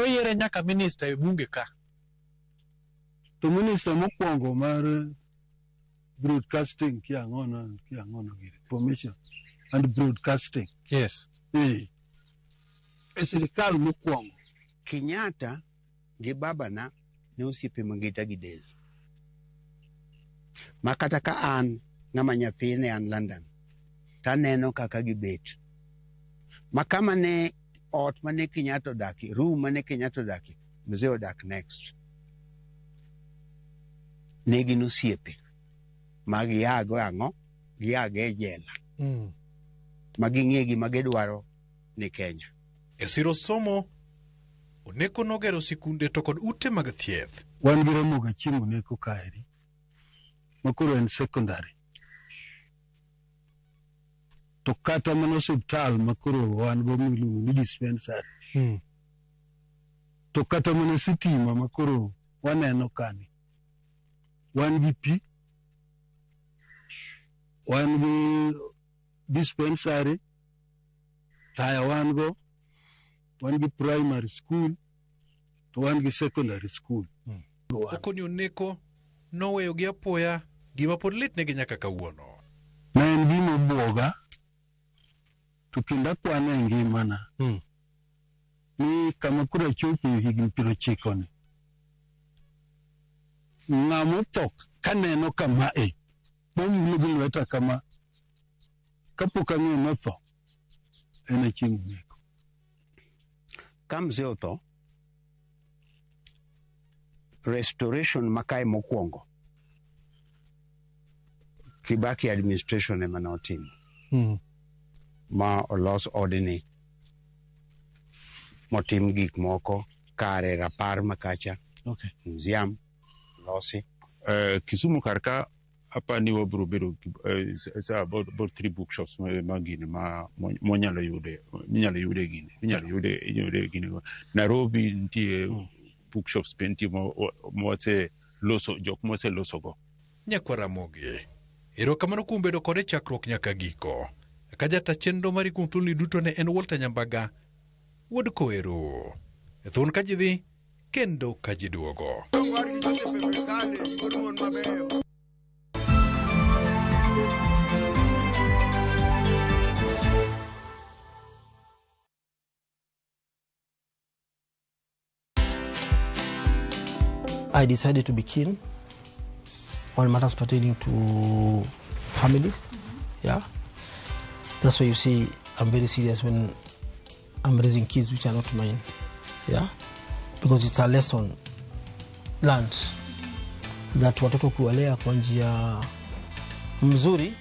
yere nyaka minister e bunge ka. To minister mokwongo mar broadcasting kiangono information and broadcasting. Yes. Sirikal mokwongo. Kenyatta gi babana ne osiepe mangita gi del. Makata ka an ng'ama nyathine an London. Taneno kaka gibet. Makama ne ot mane Kenyatta odaki, room mane Kenyatta odaki, mzee odak next. Negi nosiepe. Magiago ang'o, giage jela. Maging'egi magidwaro ni Kenya. E siro somo, Oneko nogero sikunde to kod ute mag thieth. Wan gi Ramogi Achieng' Oneko kaeri. Makoro en secondary. To kata mana osiptal makoro wan go miluongo ni dispensary. To kata mana sitima makoro waneno kani. Wan gi pi. Wan gi dispensary. Taya wan go. Wan gi primary school. To wan gi secondary school. Okoni Oneko noweyo gi apoya gima pod litnegi nyaka kawuono. Na en gima buoga. To kinda kwane ngimana. Ni kama kura chopo higni 90 ni. Ng'amo tok kaneno kama e. Momulo gi lweta kama. Kapok ang'eyo notho. En Achieng' Oneko. Kamze otho. Restoration makae mokwongo. Kibaki administration ema notimo. Ma olos odni. Motim gik moko kare rapar makacha. Museum losi. Kisumu karka hapa ni wabro bedo about 3 bookshops magine monyalo yude gine. Nairobi ntie bookshops penti mwase loso jok mwase loso go. Nyakwa Ramogi. Erokamano kuom bedo kode chakruok nyaka giko. Kajata chenro mari kuom thulni duto ne en Walter Nyambaga. Wuod Kowero. E thun kajidhi kendo kajiduogo. I decided to be keen on matters pertaining to family. Yeah. That's why you see I'm very serious when I'm raising kids which are not mine. Yeah. Because it's a lesson learned that watoto kuwalea kwa njia mzuri,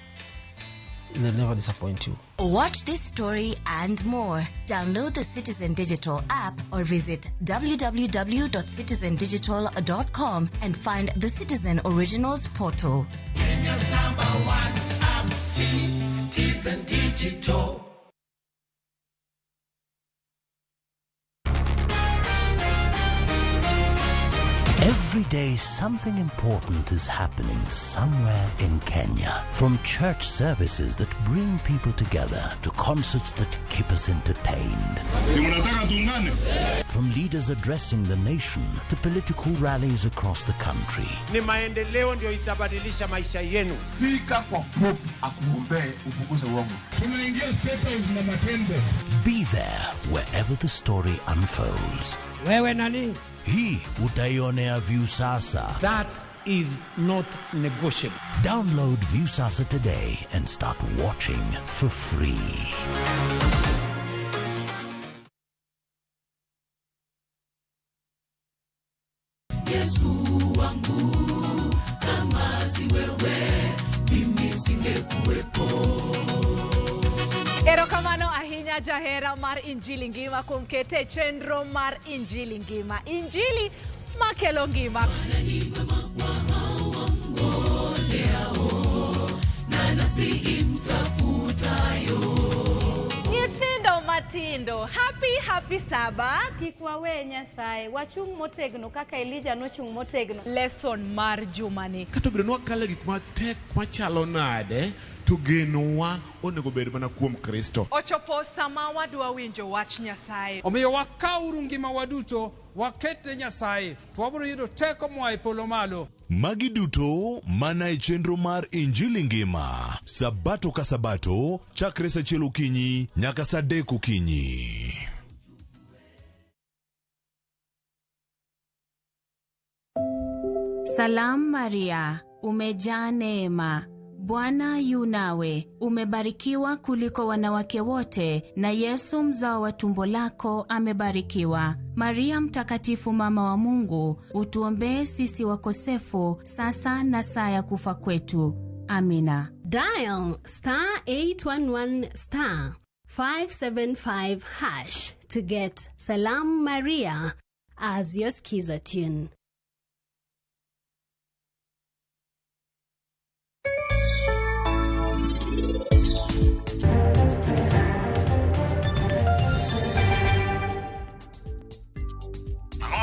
they'll never disappoint you. Watch this story and more. Download the Citizen Digital app or visit www.citizendigital.com and find the Citizen Originals portal. Kenya's #1 app, Citizen Digital. Every day something important is happening somewhere in Kenya. From church services that bring people together to concerts that keep us entertained. From leaders addressing the nation to political rallies across the country. Ni maendeleo ndio itabadilisha maisha yenu. Fika kwa Pope akuombee upunguze uongo. Tunaingia settles na matendo. Be there wherever the story unfolds. Wewe nani? Hii utaionea Viusasa. That is not negotiable. Download Viusasa today and start watching for free. Yesu wangu, kama si wewe, mimi singekuwepo. Erokamano ahinya jahera mar Injili ngima kuom kete chenro mar Injili ngima. Injili makelo ngima. Nyithindo matindo. Happy Sabath. Kik wawe Nyasaye. Wachung motegno kaka Elijah nochung motegno. Lesson mar jumani. Kata obedo ni wakalo gik matek machalo nade, to genowa onego bed mana kuom Kristo. Ochopo sama wadwa winjo wach Nyasaye. Omiyo wakawuru ngima waduto wakete Nyasaye to wabiro yudo teko moa e polo malo. Magi duto mana e chenro mar Injili Ngima. Sabato ka sabato chakre sa achiel okinyi nyaka sa 3 okinyi. Salam Maria, umejaa neema. Bwana yu nawe, umebarikiwa kuliko wanawake wote, na Yesu mzao wa tumbo lako amebarikiwa. Maria mtakatifu mama wa Mungu, utuombee sisi wakosefu, sasa na saa ya kufa kwetu. Amina. Dial *811 *575# to get Salam Maria as your skiza tune.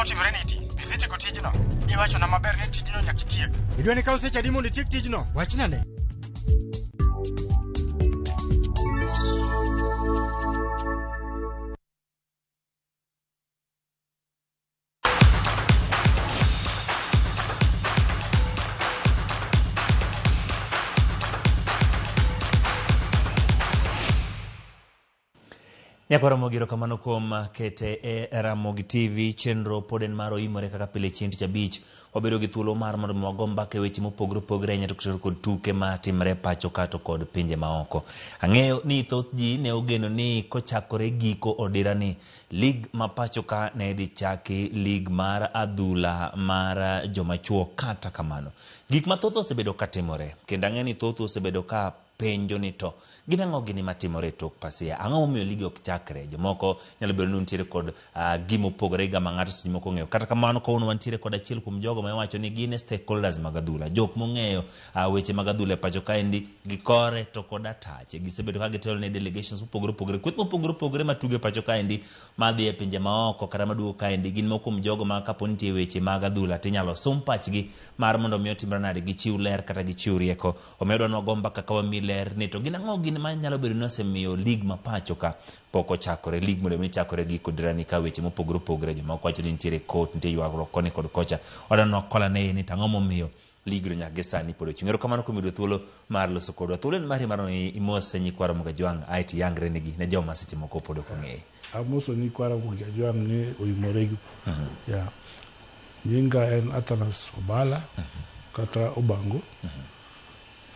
Timre niti, visiti ko tijno. Iwacho na maber ni tijno nyaka tiek. Idwa ni kaw seche adi mondo itiek tijno? Wachna ne. Nyakoromo giro kamano kuom kete e Ramogi TV chenro poden maro imore kaka pile chieng' tich abich wabedo gi thuolo mar mondo wago mbaka weche mopogore opogore nyaka kod tuke matimre pacho kato kod pinje maoko. Ang'eyo ni thoth ji ne ogeno ni kochakore giko odira ni lig ma pacho ka ne dhi chaki lig mar adhula mar jomachuo. Kata kamano gik mathoth osebedo katimore kendo ang'eyo ni thoth osebedo ka penjo ni to ginang'o gini matimore tok pasia, ang'o momiyo ligi ok chakre. Jomoko nyalo bedo ni nitiere kod gimo pogore ga ma ng'ato simo ko ng'eyo. Kata kamano kawuono wantiere kod achiel kuom jogo ma wacho ni gin stakeholders mag adhula, jok mong'eyo weche mag adhula e pacho kaendi gikore to kod atache. Gisebedo ka gitelo ne delegations mopogore opogore, kweth mopogore opogore matuge e pacho kaendi madhi e pinje maoko kata maduogo kaendi. Gin moko kuom jogo ma kapo nitie weche mag adhula tinyalo sum pachgi mar mondo omiyo timre nade gichiw ler kata gichiw rieko. Omiyo dwa nwago mbaka ka wami ler ni to ginang'o gini ma nyalo bedo ni osemiyo lig ma pacho ka pok ochakore. Lig mondo mi chakore gi kodirani ka weche mopogore opogore. Jomoko wacho ni nitiere court, nitie ywagruok koni kod kocha. Odwa kola ne ni tang'o momiyo ligro nyaka sani pod ochung'. Erokamano kuom yudo thuolo mar loso kodwa. Thuolo mari mar ni imose nyikwara Ramogi Ajwang' aiti yangre nigi ne joma seche moko pod ok ong'eyo. Amoso nyikwara Ramogi Ajwang' ni oyimore gi ya nyinga en Athanas Obala kata Obango.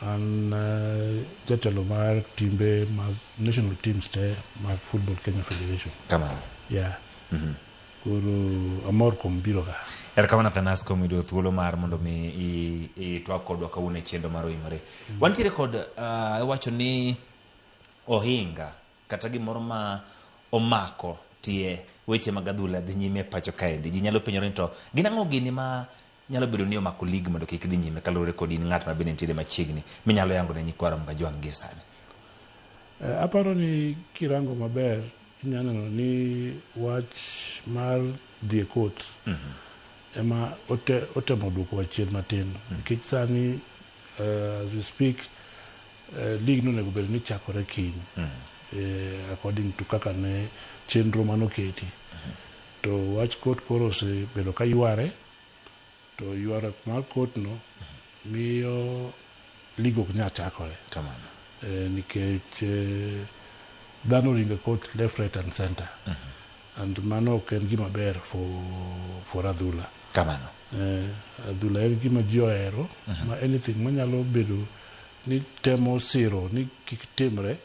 An jatelo mar timbe mag national teams te mag Football Kenya Federation. Kamano. Yeah. Koro amor kuom biro ga. Erokamano Athanas kuom yudo thuolo mar mondo mi itwak kodwa kawuono e chendo mar oyimore. Wantiere kod wacho ni ohinga kata gimoro ma omako tie weche mag adhula dhi nyime e pacho kaendi. Ji nyalo penjore ni to ginang'o gini ma nyalo bedo ni omako lig mondo kik dhi nyime kalure kod in ng'at ma bende nitiere machiegni minyalo yango ne nyikwara Ramogi Ajwang' gie sani. Aparo ni kirango maber inyalo neno ni wach mar dhi e court ema otemo duoko wachien matin nikech sani as we speak lig no onego bed ni chakore kiny according to kaka ne chenro manoketi to wach court koro osebedo ka yware to yware mar court no miyo lig ok nyal chakore nikech dhano ringo court left, right and center and mano ok en gima ber for adhula. Kamano. Adhula en gima ji ohero ma anything manyalo bedo ni temo siro ni kik timre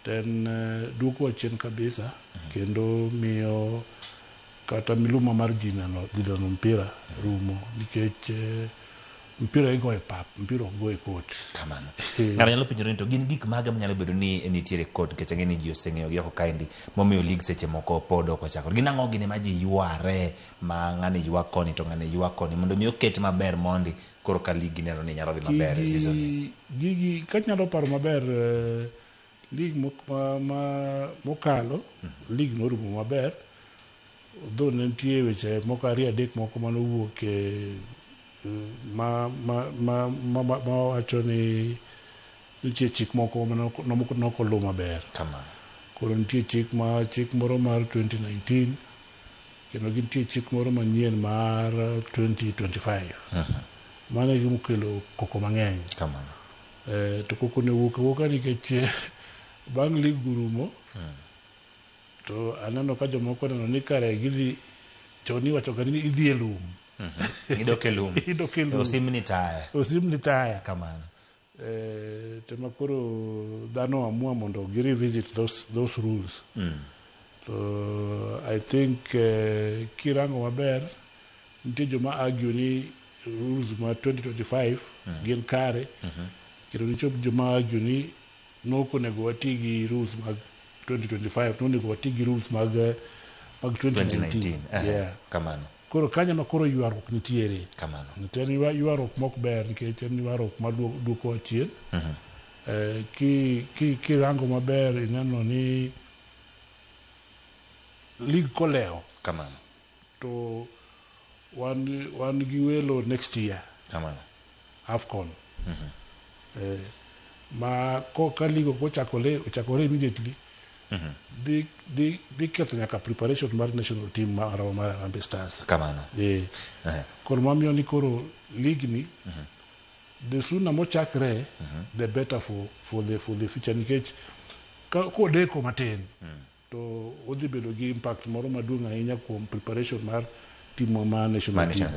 ten duoko wachien kabisa kendo miyo kata miluma mar ji neno dhidhano mpira rumo nikech mpira igo e pap, mpira go e court. Kamano. Ng'ato nyalo penjore ni to gin gik mage manyalo bedo ni nitiere court nikech ang'e ni ji oseng'eyo gi oko kaendi momiyo lig seche moko pod ok ochakore. Ginang'o gini ma ji yware ma ng'ani ywak koni to ng'ani ywak koni mondo mi oket maber mondi koro ka lig neno ni nyalo dhi maber e season ni. Gigi kanyalo paro maber League mokalo, league norumo maber. Though nentie weche moko ariyo adek moko manowuok ma wacho ni nitie chik moko nokoluw maber. Koro nitie chik moro mar 2019 kendo gintie chik moro manyien mar 2025. Mano e gima okelo koko mang'eny. To koko ne wuok nikech bang' lig gurumo to aneno ka jomoko neno ni kare gidhi choni wacho ga ni idhi e lum. Idok e lum. Osimni taya. Kamano. Tema koro dhano amua mondo gi revisit those rules. So I think kirango maber nitie joma argue ni rules ma 2025 gin kare. Kendo nitie joma argue ni nok onego wati gi rules mag 2025, nonego wati gi rules mag 2019. Kamano. Koro kanyo ma koro ywaruok nitiere. Kamano. Nitie ywaruok mok ber nikech en ywaruok ma duoko achien. Kirango maber ineno ni lig koleo. Kamano. To wan gi welo next year. Kamano. AFCON. Ma ka ligo ochakore immediately. Dhi ketho nyaka preparation mar national team mar Harambee Stars. Kamano. Koro mamiyo ni koro league ni the sooner mochakre the better for the future nikech kodeko matin to odhi bedo gi impact moro maduong' ahinya kuom preparation mar timo ma national team.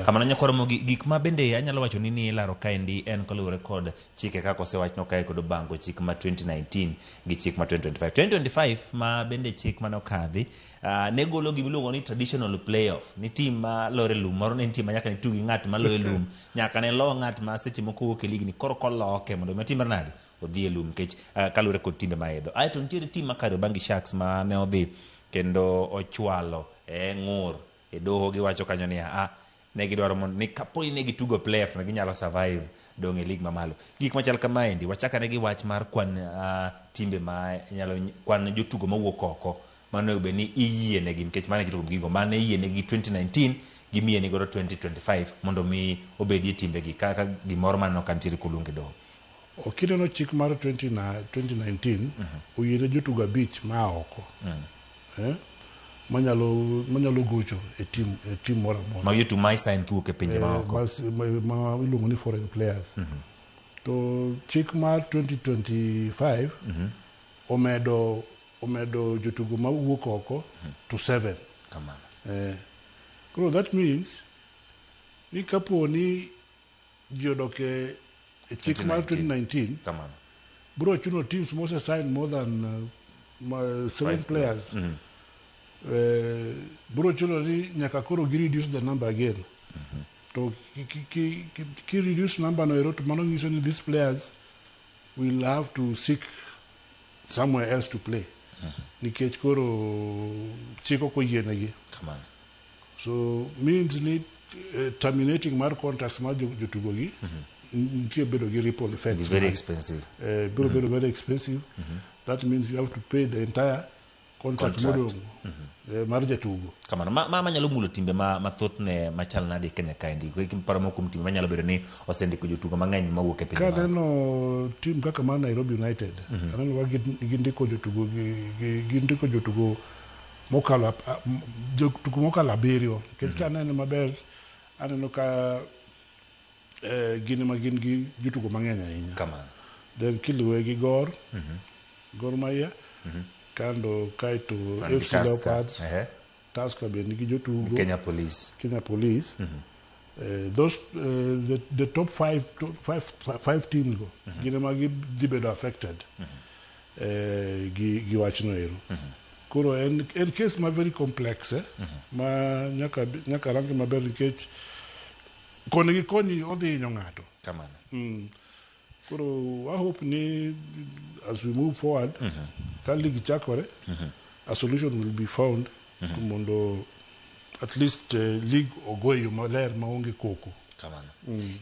Kamano nyakoro gik ma bende anyalo wacho ni ilaro kaendi en kaluwore kod chike kaka osewachno kae kod bango chik ma 2019 gi chik ma 2025 ma bende chik mane okadhi ne golo gimiluongo ni traditional playoff ni tim ma lore lum moro ne tim nyaka ne tugi ng'at ma loye lum nyaka ne lo ng'at ma seche moko wuok e ligi ni koro koloke mondo ma timber nadi odhi e lum nikech kaluwore kod timbe maedho. Aeto nitiere tim ma Kariobangi Sharks ma ne odhi kendo ochwalo ng'ur e doho giwacho kanyo ni ne gidwaro mondo ni kaponi ne gitugo playoff to ginyalo survive dong e lig mamalo. Gik machal kamaendi wachakane gi wach mar kwan timbe ma nyalo kwan jotugo mawuok oko mano be ni iyienegi nikech mano kitugo gigo mane iyienegi 2019 gimiye ni godo 2025 mondo mi obedie timbegi kaka gimoro mano kantiere kulunge doho. Okineno chik mar 2019 oyiene jotugo abich ma oko. Manyalo gocho e team moro amora. Ma yotu mai sign kiwuok e pinje ma oko. Ma iluongo ni foreign players. To chik mar 2025 omedo jotugo ma wuok oko to 7. Kamano. So that means ni kapo ni jiodok e chik mar 2019 kamano bro chuno teams mose sign more than 7 players. Bro chuno ni nyaka koro gi reduce the number again. To ki reduce number no ero to mano nyiso ni these players will have to seek somewhere else to play. Nikech koro chiko ko yienegi. Kamano. So means ni terminating mar contracts mar jotugo gi nitie bedo gi ripple effect. It's very expensive. Very expensive. That means you have to pay the entire contract. Mar jatugo. Kamano ma nyalo mulo timbe ma thoth ne machal nade Kenya kaendi ko paro mo kum timbe manyalo bedo ni osendiko jotugo mang'eny mawuok e piny. Ka neno team kaka man Nairobi United aneno wa gindiko jotugo gindiko jotugo mokalo jotugo mokalo abiriyo kendo aneno maber aneno ka gin gi jotugo mang'eny ahinya. Kamano. Then kiluwe gi Gor Mahia kando kaito FC Leopards, Tusker be nigi jotugo, Kenya Police. Those the top five teams go gine magi dibedo affected gi wachno ero. Koro en case ma very complex ma nyaka rangi maber nikech koni gi koni odhi hinyo ng'ato. Kamano. Koro I hope ni as we move forward ka ligi chakore a solution will be found to mondo at least league ogoyo maler maonge koko. Kamano.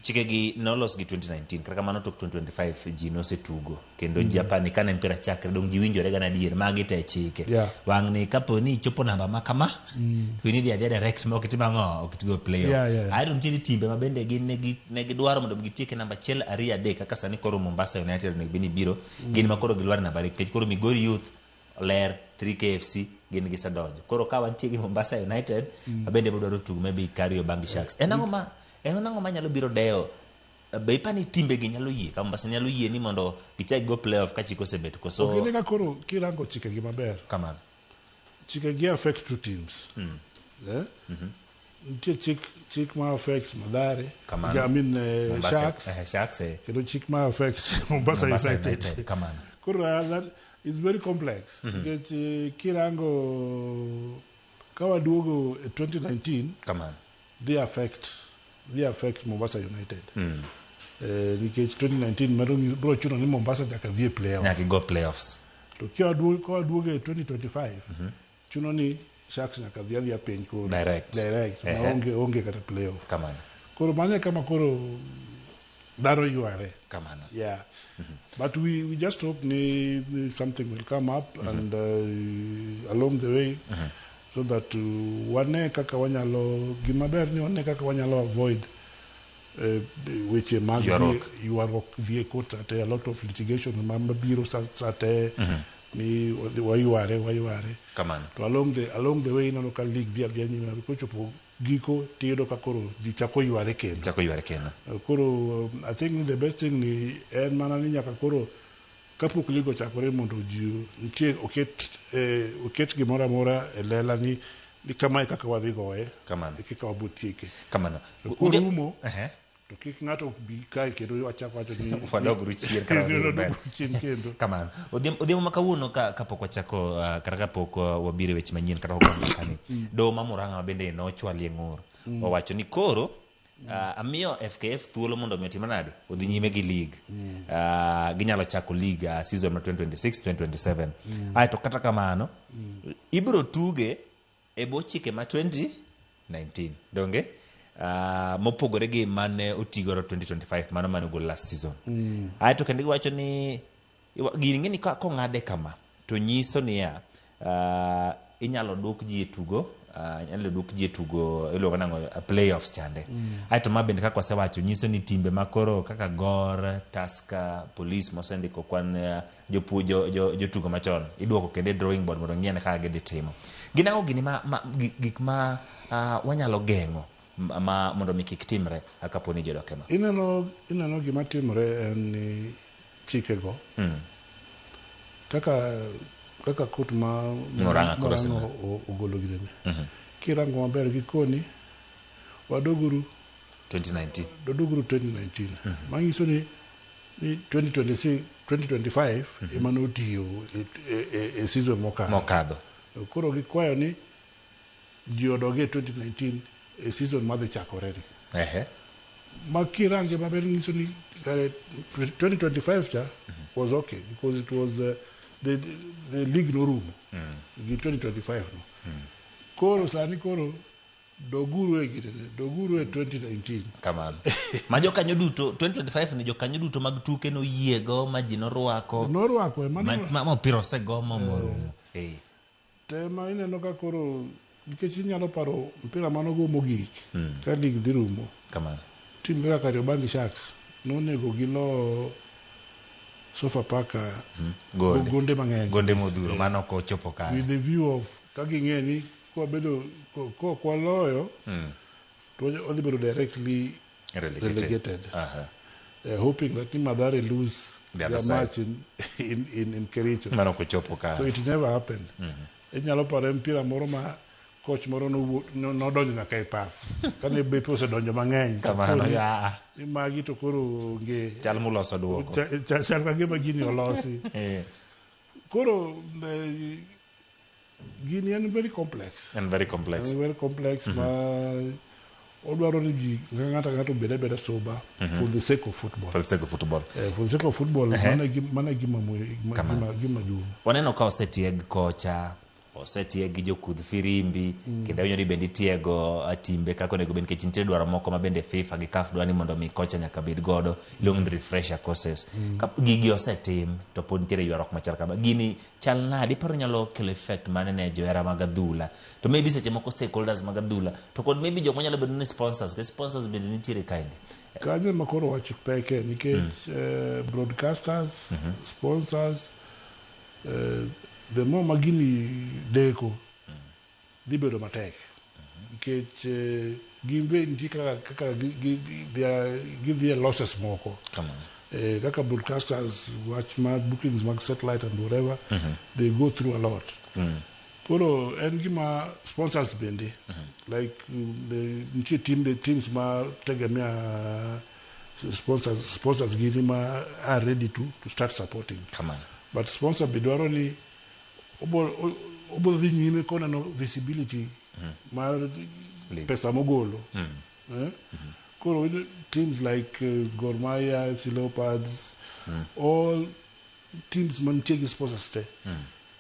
Chikegi nolos gi 2019 kaka mano tok 2025 ji nosetugo kendo Japan kana mpira chakre dong ji winjore gana dier magi te chike wang ni kapo ni chopo namba makama we need the direct mo kitimango okitigo playoff I don't tell timbe mabende gin negi dwaro mondo gitieke namba 1 2 3 kaka sani koro Mombasa United ne bini biro gin makoro gilwar namba kech koro Migori Youth Ler 3 KFC gin gisedonjo koro ka wantie gi Mombasa United mabende bodoro tugo maybe Kario Bangi Sharks enango manyalo biro deo be pani timbe gi nyalo yie kama Mombasa nyalo yie ni mondo gichak go playoff ka chiko sebet koso okay nega koro kirango chike gi maber kamano chike gi affect two teams chik ma affect Mathare I mean Sharks kendo chik ma affect Mombasa United kamano koro that is very complex because kirango kawaduogo 2019 kamano they affect Mombasa United. Because 2019 madong bro chuno ni Mombasa jaka vie playoff. Nyaki go playoffs. To kia duoge 2025 chuno ni Sharks nyaka via peny ko direct. Onge kata playoff. Kamano. Koro manya kama koro daro yuare. Kamano. Yeah. But we just hope something will come up and along the way so that wane kaka wanyalo gimaber ni wane kaka wanyalo avoid which mag you are the court at a lot of litigation mamba biro sate ni wayuare kamano to along the way no local league the nyima ko chopo giko tiedo ka koro di chako yuare kendo koro I think the best thing ni en mana ni nyaka koro kapok ligo chakore mondo ji nitie oket gimora mora lela ni kama kaka wadhi goye kamano kika wabutieke kamano urumo to kik ngato bi kai kendo wachako wacho ni fadogru chien kendo kamano odhiambo makawuono kapok wachako kata kapok wabire weche manyien kata okani do mamuranga bende no chwalie ng'ur owacho ni koro amiyo FKF thuolo mondo otim nade odhi nyime gi league ginyalo chako league season 2026-2027 ai to kata kamano ibro tuge e bochike ma 2019 donge mopogore gi mane otigoro 2025 mano go last season ai to kendo giwacho ni gini ngeni ka ngade kama to nyiso ni inyalo duk ji tugo nyalo duk ji tugo iluongo nango playoffs chande ai to mabende kaka wasewacho nyiso ni timbe makoro kaka Gor Tusker Police mosendiko kwan jotugo machon iduoko kende drawing board mondo ng'iane kaka gidhi timo ginago gini gik ma wanyalo gengo ma mondo mi kik timre kaponi jodoke ma ineno gima timre en chikego kaka kut ma Murang'a ogolo gidene kirango maber gikoni wadoguru 2019 mangiso ni 2025 emano tiyo e season mokadho koro gikwayo ni ji odoge 2019 e season madhi chakore makirange maber ngiso ni 2025 cha was okay because it was the league no room gi 2025 no koro sani koro doguru e 2019 kamano ma jokanyo duto 2025 ni jokanyo duto mag tuke no yiego ma ji norwako ma opiro sego momoro tema ineno ka koro nikech inyalo paro mpira manogo mogik ka league dhi rumo kamano timbe kaka Kariobangi Sharks nonego gilo Sofapaka gonde mang'eny gonde modhuro mano ko chopo ka with the view of kaging'eni kwabedo kwa loyo to odhi bedo directly relegated hoping that Mathare lose their match in Kericho mano ko chopo ka so it never happened inyalo paro mpira moro ma coach moro no donjo na kai pa kane bepo se donjo mang'eny kamano magi to koro nge chal muloso duoko chal ka gima gini olosi koro gini en very complex ma odwaro ni ji ng'ato bede soba for the sake of football mana gima duong' waneno ka osetieg kocha osetiegi jokudh firimbi kendo onyori bende tiego timbe kako nego ben kechintie dwaro moko ma bende FIFA gi CAF dwani mondo mi kocha nyaka bed godo long refresher courses gigi osetim to pod ntiere ywaro machal kama gini chal nadi paro nyalo kelo effect mane ne johera mag adhula to maybe seche moko stakeholders mag adhula to kod maybe jok manyalo bedo ni sponsors ke sponsors bende nitiere kainde kanyo makoro wach peke nikech broadcasters sponsors the more magini deko dhi bedo matek nikech gimbe nitie kaka gidhi losses moko kaka broadcasters watch my bookings mag satellite and whatever they go through a lot koro en gima sponsors bende like nitie teams ma tegemea sponsors gini ma are ready to start supporting but sponsor bidwaro ni obo dhi nyime kona no visibility mar pesa mogolo koro teams like Gor Mahia, Leopards all teams man take sponsors te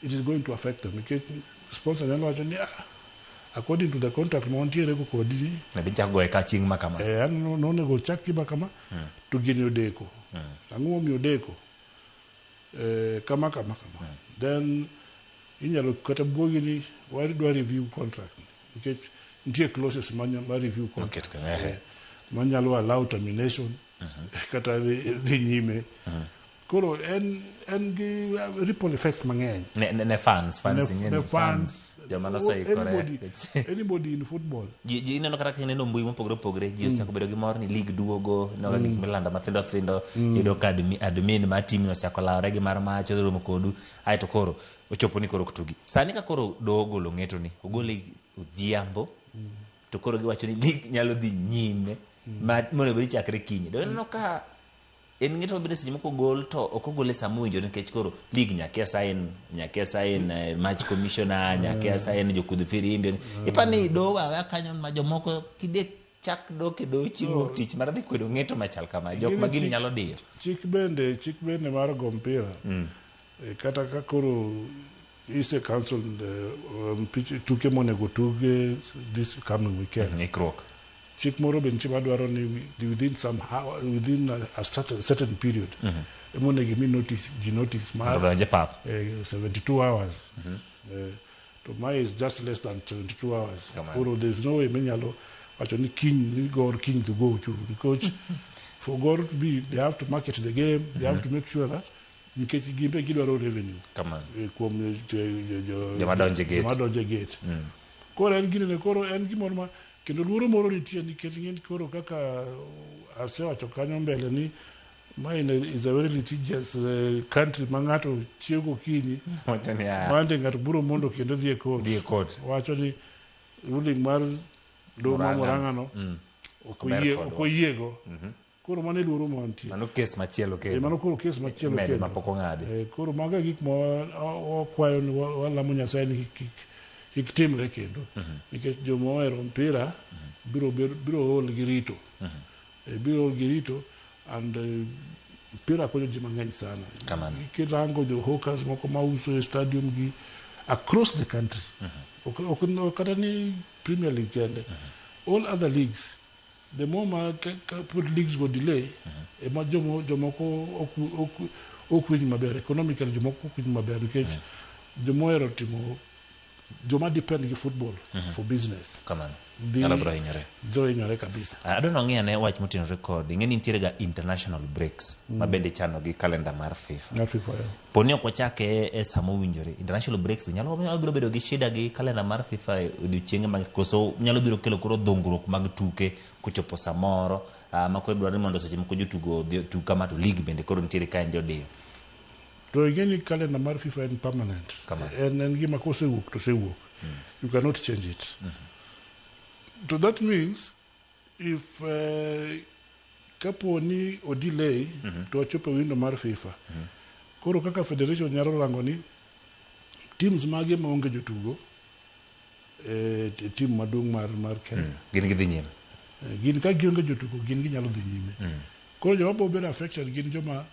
it is going to affect them because sponsor nyalo wacho ni according to the contract montiere ko kodi na bichago e ka ching makama no nego chaki makama to gini odeko ango mi odeko kama then inyalo kata bogi ni wari do review contract because ntie clauses manya review contract manyalo allow termination kata the nyime koro en gi ripple effects mang'eny ne fans jamano sai correct anybody in football ji neno kata kineno mbui mopogore ji osechako bedo gi mor ni league duogo no gik milanda mathindo yudo admin ma team no chako lawre gi mar macho romo kodu ai to koro ochopo ni koro kutugi sani ka koro dogolo ng'eto ni ogole odhiambo to koro giwacho ni league nyalo dhi nyime ma mono beri chakre kinyi do neno ka en ng'eto bende seche moko gol to okogole samuinjo nikech koro league nyake sign match commissioner nyake sign jokudh firimbi ipani dowa kanyo ma jomoko kide chak do kedo chiwo tich mar dhi kwedo ng'eto machal kama jok magini nyalo diyo chik bende mar gompira kata ka koro ise council tuke monego tuge this coming weekend nikrok chik moro ben chiba dwaro ni within a certain period emone give me notice mar 72 hours to my is just less than 22 hours koro there's no way menyalo wacho ni king to go to because for Gor to be they have to market the game they have to make sure that nikech gimbe gidwaro revenue kuom jomadonje gate koro en gimoro ma kendo luoro moro nitie nikech ng'eni koro kaka asewacho kanyo mbele ni is a very litigious country ma ng'ato chiego kinyi mande ng'ato buro mondo kendo dhi e court wacho ni ruling mar doho ma Murang'a no okoyiego koro mane luoro mantie mano kes machielo kendo mano koro kes machielo kendo mapoko ng'ade koro maga gik ma wakwayo ni walamo Nyasaye ni kik timre kendo nikech joma ohero mpira biro ol gi rito and mpira konyo ji mang'eny sana kirango jo hawkers moko mauso e stadium gi across the country kata ni Premier League kende all other leagues the more put leagues go delay ma jomoko okwiny maber economically jomoko okwiny maber nikech joma ohero timo joma depend gi football for business kamano nyalo bro hinyore kabisa adono ng'e ne wach motino record ing'eni nitiere ga international breaks ma bende chano gi kalenda mar FIFA poni ok wachake e samo winjore international breaks nyalo biro bedo gi shida gi kalenda mar FIFA odiochienge mag koso nyalo biro kelo koro dhungruok mag tuke kuchopo samoro ma ko dwaro mondo seche moko jotugo tuka ma to league bende koro nitiere ka ndio dio to again calendar mar FIFA is permanent and gima kosewuok to sewuok you cannot change it so that means if kaponi o delay to chopo window mar FIFA koro kaka federation nyalo rango ni teams mage maonge jotugo team maduong' mar Kenya gin gidhi nyime gin ka gionge jotugo gin ginyalo dhi nyime koro joma bo bedo affected gin joma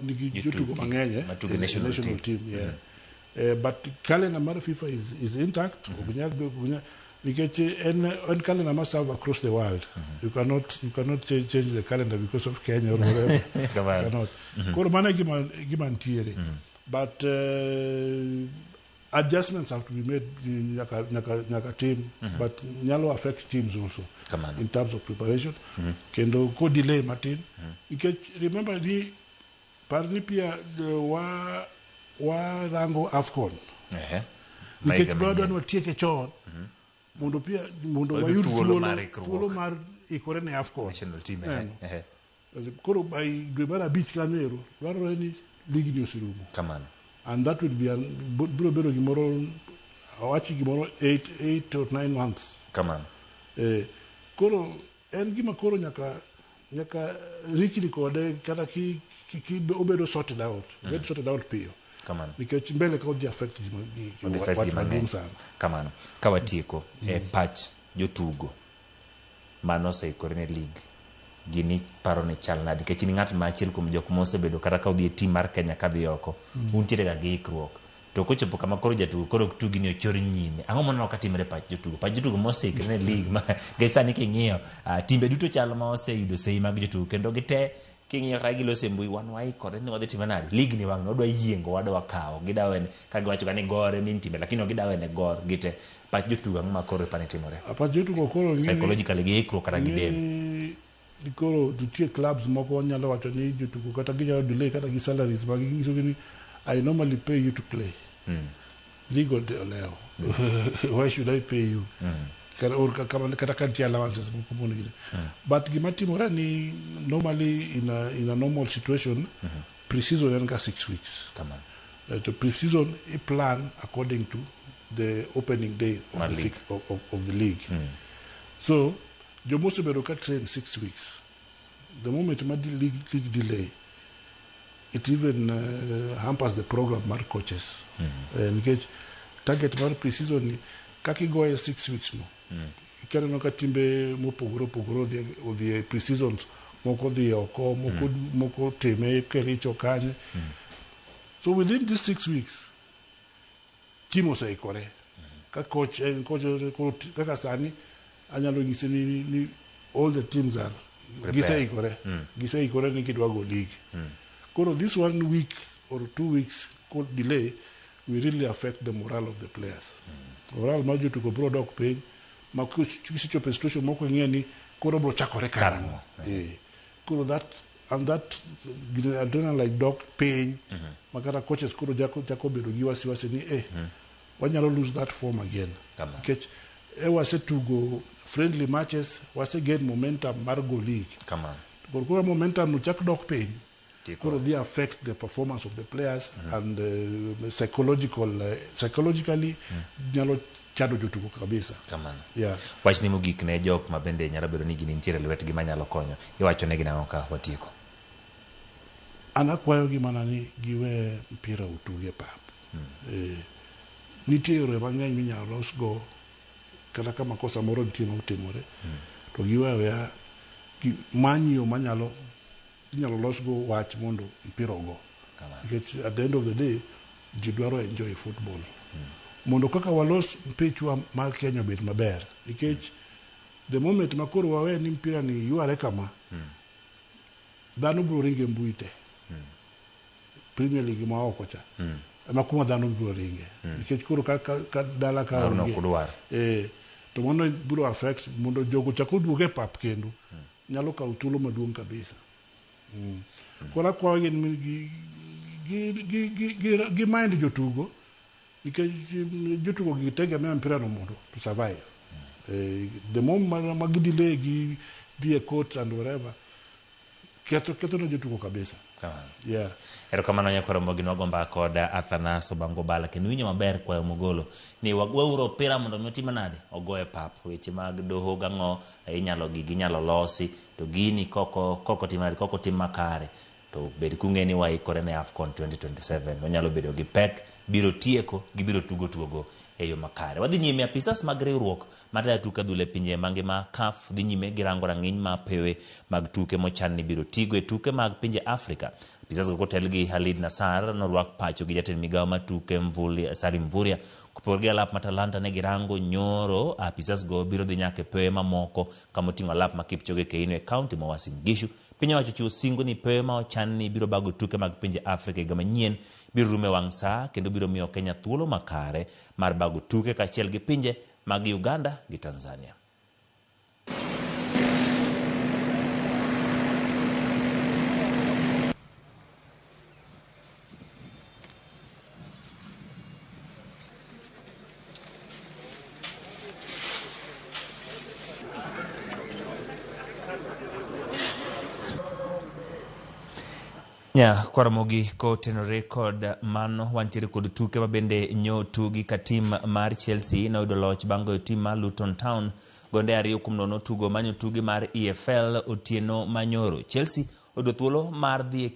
nigi jotugo mang'eny national team But calendar mar FIFA is intact. Because and calendar must have across the world. You cannot change the calendar because of Kenya or whatever. You cannot. Koro mana giman tiere. But adjustments have to be made in Nyaka team, but nyalo affect teams also in terms of preparation. Kendo ko delay Martin. Because remember the parnipia wa rango AFCON. Because brother no take chon. Mundo wayud tuolo mar ikore ne AFCON national team. Koro by Dwebara Beach Canero, waro ni league news room. And that would be bro gimoro awachi gimoro 8 or 9 months. Koro en gima koro nyaka rikini kode kata ki obedo sorted out. Get sorted out pio. Because mbele ka odi affect kamano kawatieko patch jotugo mano sai korene league gini paro ne chalna nikech ni ng'at ma achiel kuom jok mosebedo kata ka odhi e team mar Kenya ka dhi oko untiere ga gi ikruok to kochopo kama koro jatugo koro tugi ni ochor nyime ang'o mono ka timre patch jotugo moseikre ne league ma gesani king'iyo timbe duto chal ma oseyudo sei mag jotugo kendo gite king'iyo ragilo sembui wan wai kore ni wadhi time nade league ni wang' odwa yiengo wadwa kawo gidawen ka giwacho ga ni gore ni time lakini gidawen gor gite patch jotugo ang'o ma koro pane timore patch jotugo koro psychologically gi ikruok kata gidem koro tutie clubs moko nyalo wacho ni jotugo kata ginyalo delay kata gi salaries mag giso ni I normally pay you to play. Legal de oleo. Why should I pay you? Kata kanti allowances moko mono gide. But gimatimore ni normally in a normal situation pre-season enga 6 weeks. To pre-season a plan according to the opening day of the league. So Jomoso Beroka train 6 weeks. The moment the league delay, it even hampers the program mar coaches. Because target mar pre-season kaki go 6 weeks mo. Ikere no katimbe mo pogoro the pre-seasons moko the oko moko teme kericho kanye. So within these 6 weeks, Timo say kore. Ka coach kaka sani anyalo ngise ni all the teams are gisei kore ni kidwa go league. Koro this 1 week or 2 weeks could delay will really affect the morale of the players. Morale maju to go product pay ma kusicho situation moko ngeni koro bro chakore karamo. Koro that adrenaline like dog pain makara coaches koro jako bedo gi wasi ni wanyalo lose that form again. Because was to go friendly matches was gain momentum margo league. Koro momentum no chak dog pain. Could they affect the performance of the players and psychologically nyalo chado jotugo kabisa. Wach ni mogik ne jok mabende nyalo bedo ni gini ntiere lwetgi manyalo konyo iwacho ne gina ka watieko. Anakwayo gi mana ni giwe mpira utuge pap. Nitie yore mang'eny minyalo losgo kata kama kosa moro nitie ma otimore to giweyo ya manyo manyalo losgo wach mondo mpira go. Because at the end of the day jidwaro enjoy football. Mondo kaka walos mpechwa mar Kenya bet maber. Because the moment makoro wawe ni mpira ni yuare kama dhano bro ringe mbuite. Premier League ma oko cha. Makuma dhano bro ringe. Because koro ka dala ka to mondo bro affect mondo jogo chako duoge pap kendo nyalo ka utulo maduong kabisa. Kora kwa gen gi mind jotugo because jotugo gitega me mpira no mondo to survive. The moment magidile gi the court and whatever keto no jotugo kabisa. Ero kamano nyakoro mogi nogomba koda Athanas Obango Bala kendo winyo maber kwa mogolo ni wagweuro opira mondo mitima nade ogoye pap weche mag doho gang'o inyalo ginyalo losi to gini koko timari koko tim makare to bed kungeni waikore ne AFCON 2027 onyalo bedo gi pek biro tieko gibiro tugo eyo makare. Wadhi nyime apisas mag riwruok mata tuka dhule pinje mangima CAF dhi nyime girango rang'iny ma pewe mag tuke mochan ni biro tigo e tuke mag pinje Afrika. Apisas go kotelgi Halid Nassar norwak pacho gi jatend migawo matuke Salim Mvurya kupogorgi alap matalanta ne girango nyoro. Apisas go biro dhi nyaka pewe mamoko kamoting'o alap ma Kipchoge Keino e kaunti ma Uasin Gishu. Piny owacho chiwo singo ni pewe ma ochan ni biro bago tuke mag pinje Afrika higa manyien biro rume wang' saa kendo biro miyo Kenya thuolo makare mar bago tuke kaachiel gi pinje mag Uganda gi Tanzania. Kwaramogi kotenore kod mano wantiere kod tuke mabende nyo tugi ka tim mar Chelsea noyudo loch bang' tim mar Luton Town gonde 2-0 tugo manyo tugi mar EFL otieno manyoro. Chelsea oyudo thuolo mar dhi